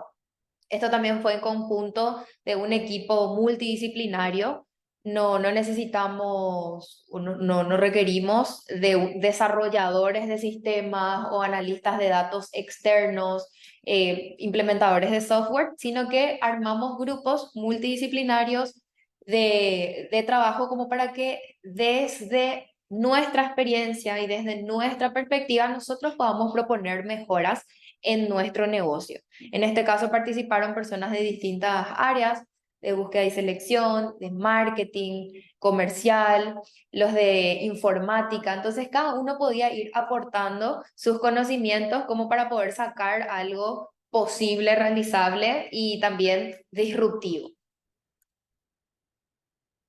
Esto también fue en conjunto de un equipo multidisciplinario. No necesitamos, no requerimos de desarrolladores de sistemas o analistas de datos externos, implementadores de software, sino que armamos grupos multidisciplinarios de trabajo como para que desde nuestra experiencia y desde nuestra perspectiva nosotros podamos proponer mejoras en nuestro negocio. En este caso participaron personas de distintas áreas, de búsqueda y selección, de marketing, comercial, los de informática. Entonces cada uno podía ir aportando sus conocimientos como para poder sacar algo posible, realizable y también disruptivo.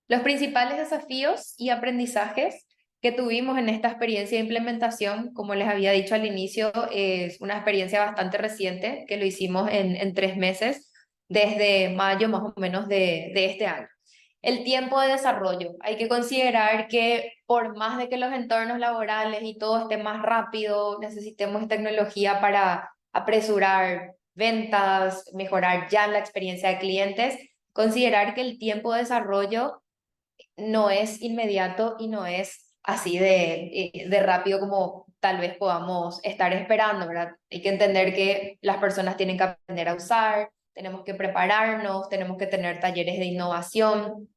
Los principales desafíos y aprendizajes que tuvimos en esta experiencia de implementación, como les había dicho al inicio, es una experiencia bastante reciente, que lo hicimos en 3 meses, desde mayo más o menos de este año. El tiempo de desarrollo. Hay que considerar que por más de que los entornos laborales y todo esté más rápido, necesitemos tecnología para apresurar ventas, mejorar ya la experiencia de clientes, considerar que el tiempo de desarrollo no es inmediato y no es así de rápido como tal vez podamos estar esperando, ¿verdad? Hay que entender que las personas tienen que aprender a usar, tenemos que prepararnos, tenemos que tener talleres de innovación,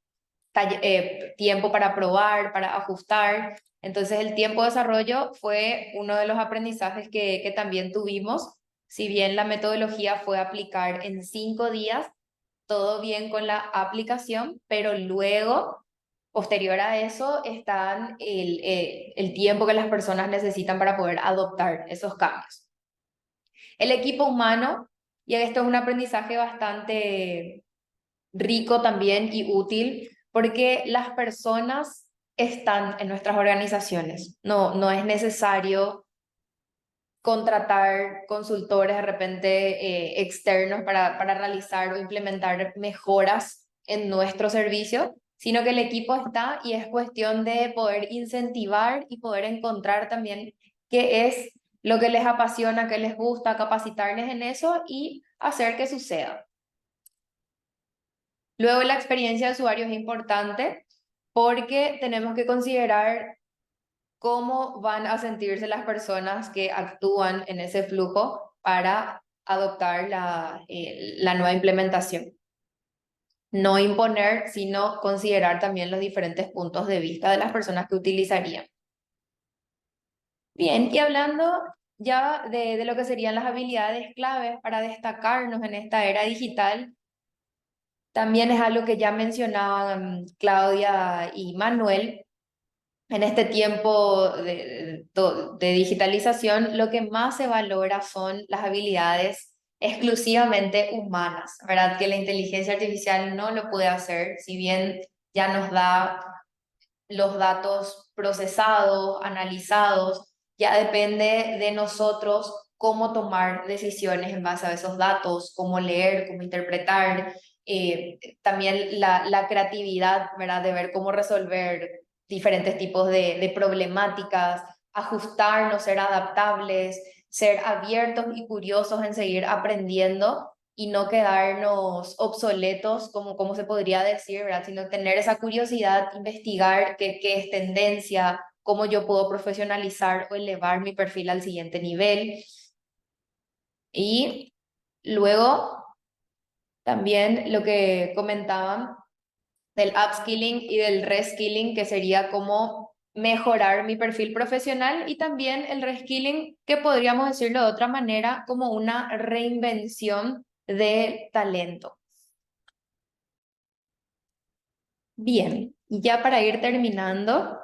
tiempo para probar, para ajustar. Entonces el tiempo de desarrollo fue uno de los aprendizajes que también tuvimos. Si bien la metodología fue aplicar en 5 días, todo bien con la aplicación, pero luego, posterior a eso, está el tiempo que las personas necesitan para poder adoptar esos cambios. El equipo humano, y esto es un aprendizaje bastante rico también y útil, porque las personas están en nuestras organizaciones. No es necesario contratar consultores de repente externos para realizar o implementar mejoras en nuestro servicio, sino que el equipo está y es cuestión de poder incentivar y poder encontrar también qué es lo que les apasiona, qué les gusta, capacitarles en eso y hacer que suceda. Luego, la experiencia de usuario es importante porque tenemos que considerar cómo van a sentirse las personas que actúan en ese flujo para adoptar la nueva implementación. No imponer, sino considerar también los diferentes puntos de vista de las personas que utilizarían. Bien, y hablando ya de lo que serían las habilidades claves para destacarnos en esta era digital, también es algo que ya mencionaban Claudia y Manuel. En este tiempo de digitalización, lo que más se valora son las habilidades exclusivamente humanas, ¿verdad? Que la inteligencia artificial no lo puede hacer, si bien ya nos da los datos procesados, analizados, ya depende de nosotros cómo tomar decisiones en base a esos datos, cómo leer, cómo interpretar, también la creatividad, ¿verdad? De ver cómo resolver diferentes tipos de problemáticas, ajustarnos, ser adaptables, ser abiertos y curiosos en seguir aprendiendo y no quedarnos obsoletos, como se podría decir, ¿verdad? Sino tener esa curiosidad, investigar qué es tendencia, cómo yo puedo profesionalizar o elevar mi perfil al siguiente nivel. Y luego, también lo que comentaban del upskilling y del reskilling, que sería como mejorar mi perfil profesional, y también el reskilling, que podríamos decirlo de otra manera, como una reinvención de talento. Bien, y ya para ir terminando,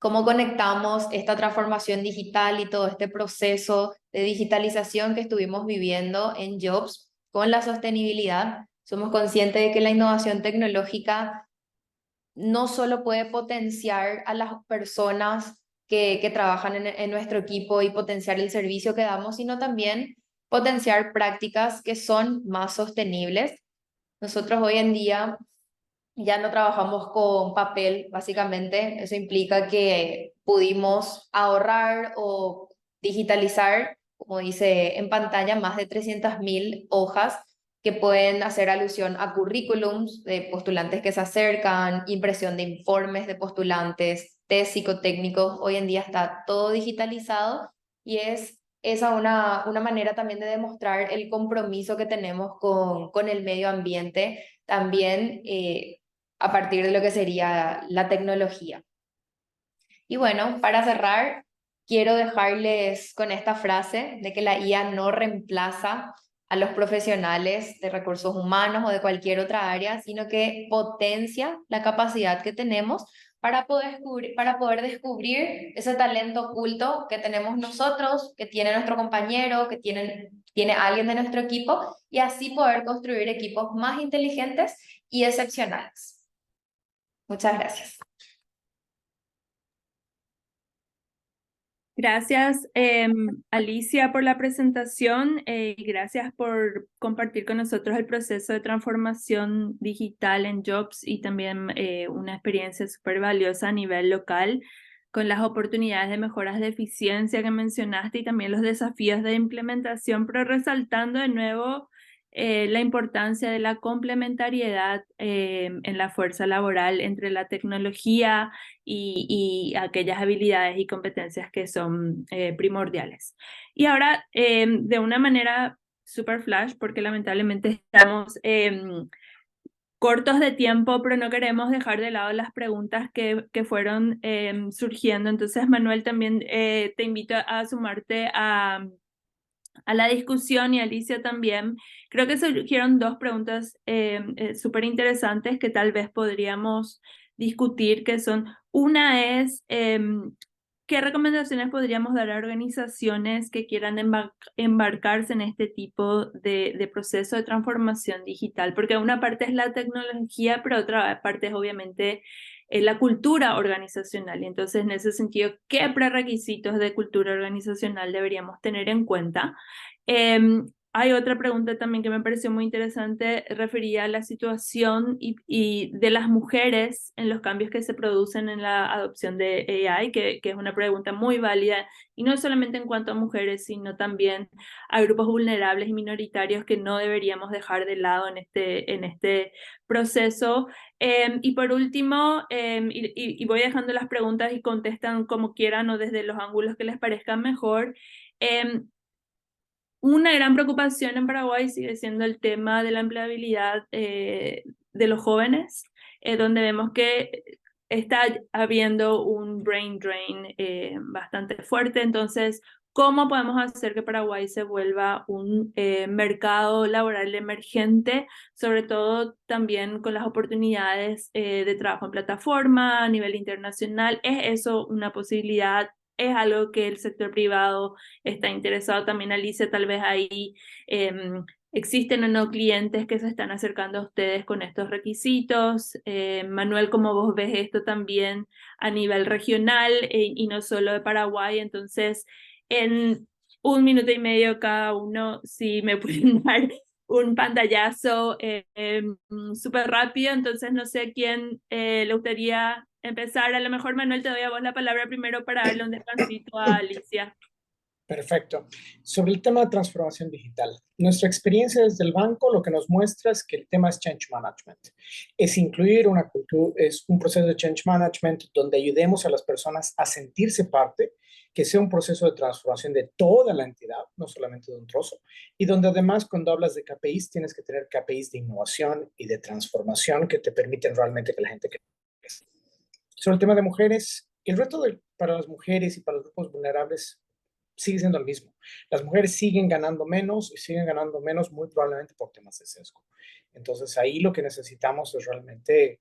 ¿cómo conectamos esta transformación digital y todo este proceso de digitalización que estuvimos viviendo en Jobs con la sostenibilidad? Somos conscientes de que la innovación tecnológica no solo puede potenciar a las personas que trabajan en nuestro equipo y potenciar el servicio que damos, sino también potenciar prácticas que son más sostenibles. Nosotros hoy en día ya no trabajamos con papel, básicamente. Eso implica que pudimos ahorrar o digitalizar, como dice en pantalla, más de 300.000 hojas que pueden hacer alusión a currículums de postulantes que se acercan, impresión de informes de postulantes, test psicotécnicos. Hoy en día está todo digitalizado y es esa una manera también de demostrar el compromiso que tenemos con el medio ambiente, también a partir de lo que sería la tecnología. Y bueno, para cerrar, quiero dejarles con esta frase de que la IA no reemplaza a los profesionales de recursos humanos o de cualquier otra área, sino que potencia la capacidad que tenemos para poder descubrir ese talento oculto que tenemos nosotros, que tiene nuestro compañero, que tiene alguien de nuestro equipo, y así poder construir equipos más inteligentes y excepcionales. Muchas gracias. Gracias, Alicia, por la presentación. Gracias por compartir con nosotros el proceso de transformación digital en Jobs y también una experiencia súper valiosa a nivel local, con las oportunidades de mejoras de eficiencia que mencionaste y también los desafíos de implementación, pero resaltando de nuevo la importancia de la complementariedad en la fuerza laboral entre la tecnología y aquellas habilidades y competencias que son primordiales. Y ahora, de una manera super flash, porque lamentablemente estamos cortos de tiempo, pero no queremos dejar de lado las preguntas que fueron surgiendo. Entonces, Manuel, también te invito a sumarte a la discusión, y Alicia también. Creo que surgieron dos preguntas súper interesantes que tal vez podríamos discutir, que son, una es, ¿qué recomendaciones podríamos dar a organizaciones que quieran embarcarse en este tipo de proceso de transformación digital? Porque una parte es la tecnología, pero otra parte es obviamente la cultura organizacional. Y entonces, en ese sentido, ¿qué prerequisitos de cultura organizacional deberíamos tener en cuenta? Hay otra pregunta también que me pareció muy interesante, refería a la situación y de las mujeres en los cambios que se producen en la adopción de AI, que es una pregunta muy válida, y no solamente en cuanto a mujeres, sino también a grupos vulnerables y minoritarios que no deberíamos dejar de lado en este proceso. Y por último, y voy dejando las preguntas y contestan como quieran o desde los ángulos que les parezcan mejor. Una gran preocupación en Paraguay sigue siendo el tema de la empleabilidad de los jóvenes, donde vemos que está habiendo un brain drain bastante fuerte. Entonces, ¿cómo podemos hacer que Paraguay se vuelva un mercado laboral emergente, sobre todo también con las oportunidades de trabajo en plataforma a nivel internacional? ¿Es eso una posibilidad? ¿Es algo que el sector privado está interesado? También, Alicia, tal vez ahí existen o no clientes que se están acercando a ustedes con estos requisitos. Manuel, ¿cómo vos ves esto también a nivel regional y no solo de Paraguay? Entonces, en 1 minuto y medio cada uno, si me pueden dar un pantallazo súper rápido. Entonces, no sé a quién le gustaría empezar. A lo mejor, Manuel, te doy a vos la palabra primero para darle un descansito a Alicia. Perfecto. Sobre el tema de transformación digital, nuestra experiencia desde el banco lo que nos muestra es que el tema es change management. Es incluir una cultura, es un proceso de change management donde ayudemos a las personas a sentirse parte, que sea un proceso de transformación de toda la entidad, no solamente de un trozo, y donde además cuando hablas de KPIs tienes que tener KPIs de innovación y de transformación que te permiten realmente que la gente crezca. Sobre el tema de mujeres, el reto para las mujeres y para los grupos vulnerables sigue siendo el mismo. Las mujeres siguen ganando menos y siguen ganando menos muy probablemente por temas de sesgo. Entonces ahí lo que necesitamos es realmente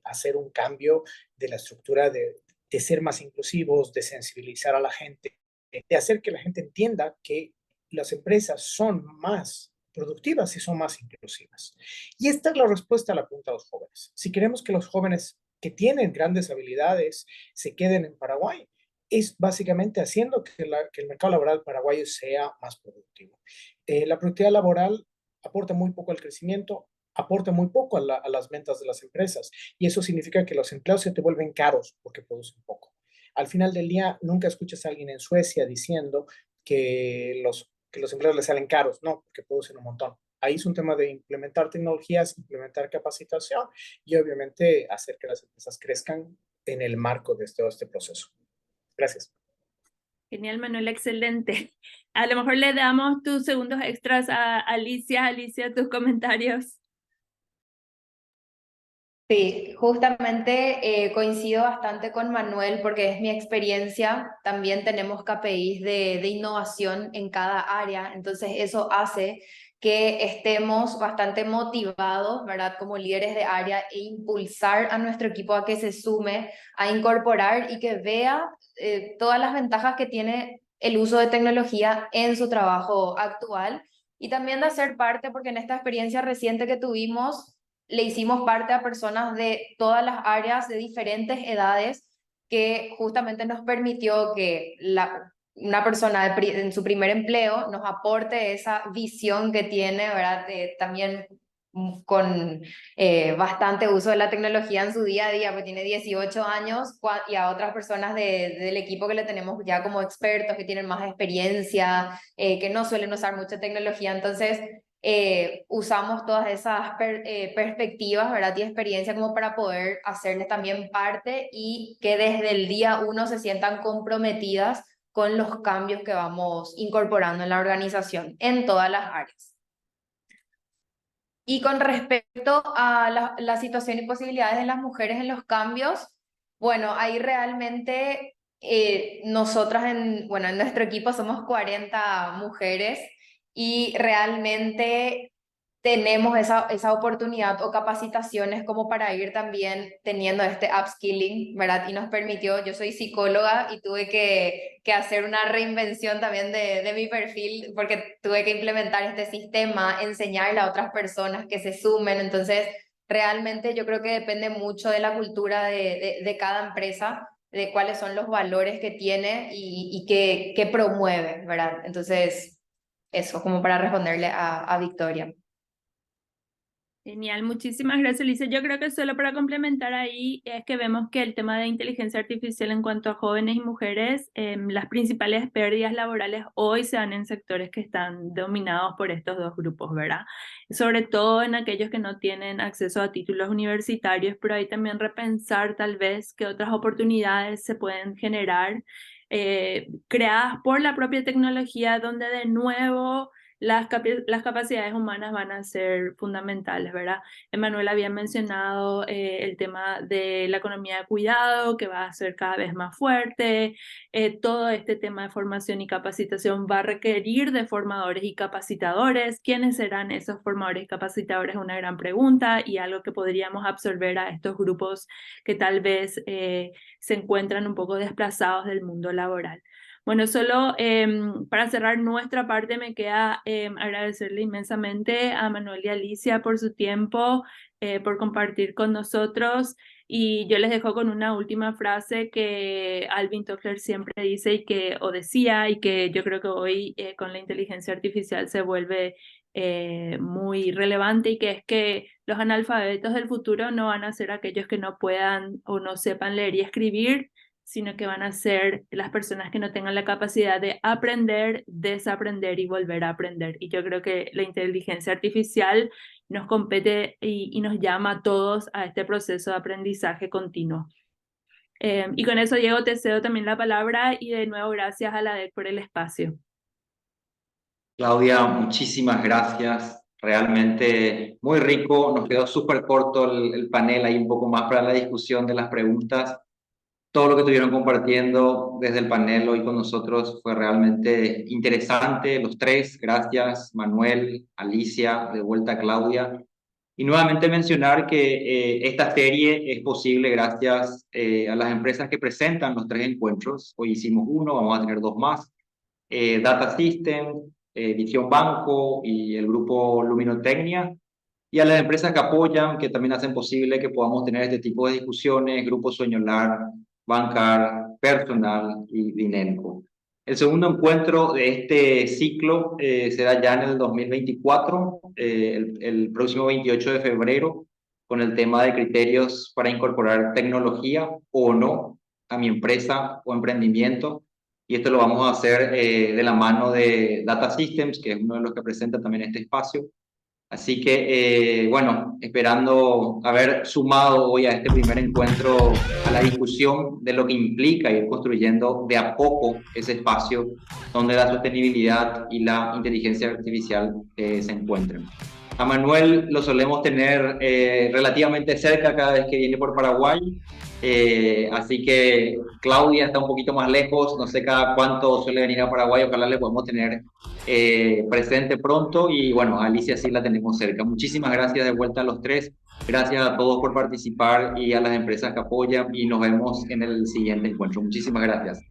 hacer un cambio de la estructura de ser más inclusivos, de sensibilizar a la gente, de hacer que la gente entienda que las empresas son más productivas y son más inclusivas. Y esta es la respuesta a la pregunta de los jóvenes. Si queremos que los jóvenes que tienen grandes habilidades se queden en Paraguay, es básicamente haciendo que el mercado laboral paraguayo sea más productivo. La productividad laboral aporta muy poco al crecimiento, aporta muy poco a las ventas de las empresas, y eso significa que los empleos se te vuelven caros porque producen poco. Al final del día, nunca escuchas a alguien en Suecia diciendo que los empleos les salen caros, no, porque producen un montón. Ahí es un tema de implementar tecnologías, implementar capacitación y obviamente hacer que las empresas crezcan en el marco de todo este proceso. Gracias. Genial, Manuel, excelente. A lo mejor le damos tus segundos extras a Alicia. Alicia, tus comentarios. Sí, justamente coincido bastante con Manuel porque es mi experiencia. También tenemos KPIs de innovación en cada área, entonces eso hace que estemos bastante motivados, ¿verdad? Como líderes de área e impulsar a nuestro equipo a que se sume, a incorporar y que vea todas las ventajas que tiene el uso de tecnología en su trabajo actual y también de hacer parte, porque en esta experiencia reciente que tuvimos le hicimos parte a personas de todas las áreas, de diferentes edades, que justamente nos permitió que una persona en su primer empleo nos aporte esa visión que tiene, ¿verdad? También con bastante uso de la tecnología en su día a día, pues tiene 18 años, y a otras personas del equipo que le tenemos ya como expertos, que tienen más experiencia, que no suelen usar mucha tecnología. Entonces, usamos todas esas perspectivas, ¿verdad? Y experiencia como para poder hacerles también parte y que desde el día uno se sientan comprometidas con los cambios que vamos incorporando en la organización en todas las áreas. Y con respecto a la situación y posibilidades de las mujeres en los cambios, bueno, ahí realmente nosotras en nuestro equipo somos 40 mujeres y realmente tenemos esa oportunidad o capacitaciones como para ir también teniendo este upskilling, ¿verdad? Y nos permitió, yo soy psicóloga y tuve que hacer una reinvención también de mi perfil porque tuve que implementar este sistema, enseñarle a otras personas que se sumen. Entonces, realmente yo creo que depende mucho de la cultura de cada empresa, de cuáles son los valores que tiene y que promueve, ¿verdad? Entonces, eso, como para responderle a Victoria. Genial, muchísimas gracias, Alicia. Yo creo que solo para complementar ahí es que vemos que el tema de inteligencia artificial en cuanto a jóvenes y mujeres, las principales pérdidas laborales hoy se dan en sectores que están dominados por estos dos grupos, ¿verdad? Sobre todo en aquellos que no tienen acceso a títulos universitarios, pero ahí también repensar tal vez qué otras oportunidades se pueden generar creadas por la propia tecnología, donde de nuevo las capacidades humanas van a ser fundamentales, ¿verdad? Emanuel había mencionado el tema de la economía de cuidado, que va a ser cada vez más fuerte. Todo este tema de formación y capacitación va a requerir de formadores y capacitadores. ¿Quiénes serán esos formadores y capacitadores? Es una gran pregunta y algo que podríamos absorber a estos grupos que tal vez se encuentran un poco desplazados del mundo laboral. Bueno, solo para cerrar nuestra parte me queda agradecerle inmensamente a Manuel y Alicia por su tiempo, por compartir con nosotros, y yo les dejo con una última frase que Alvin Toffler siempre dice o decía, y que yo creo que hoy con la inteligencia artificial se vuelve muy relevante, y que es que los analfabetos del futuro no van a ser aquellos que no puedan o no sepan leer y escribir, sino que van a ser las personas que no tengan la capacidad de aprender, desaprender y volver a aprender. Y yo creo que la inteligencia artificial nos compete y nos llama a todos a este proceso de aprendizaje continuo. Y con eso, Diego, te cedo también la palabra y de nuevo gracias a la DEC por el espacio. Claudia, muchísimas gracias. Realmente muy rico. Nos quedó súper corto el panel, hay un poco más para la discusión de las preguntas. Todo lo que estuvieron compartiendo desde el panel hoy con nosotros fue realmente interesante. Los tres, gracias, Manuel, Alicia, de vuelta Claudia. Y nuevamente mencionar que esta serie es posible gracias a las empresas que presentan los tres encuentros. Hoy hicimos uno, vamos a tener dos más. Data System, Visión Banco y el grupo Luminotecnia. Y a las empresas que apoyan, que también hacen posible que podamos tener este tipo de discusiones, Grupo Sueñolar, Bancar, Personal y Dinenco. El segundo encuentro de este ciclo será ya en el 2024, el próximo 28 de febrero, con el tema de criterios para incorporar tecnología o no a mi empresa o emprendimiento. Y esto lo vamos a hacer de la mano de Data Systems, que es uno de los que presenta también este espacio. Así que, bueno, esperando haber sumado hoy a este primer encuentro a la discusión de lo que implica ir construyendo de a poco ese espacio donde la sostenibilidad y la inteligencia artificial se encuentren. A Manuel lo solemos tener relativamente cerca cada vez que viene por Paraguay, así que Claudia está un poquito más lejos, no sé cada cuánto suele venir a Paraguay, ojalá le podemos tener presente pronto, y bueno, a Alicia sí la tenemos cerca. Muchísimas gracias de vuelta a los tres, gracias a todos por participar y a las empresas que apoyan, y nos vemos en el siguiente encuentro. Muchísimas gracias.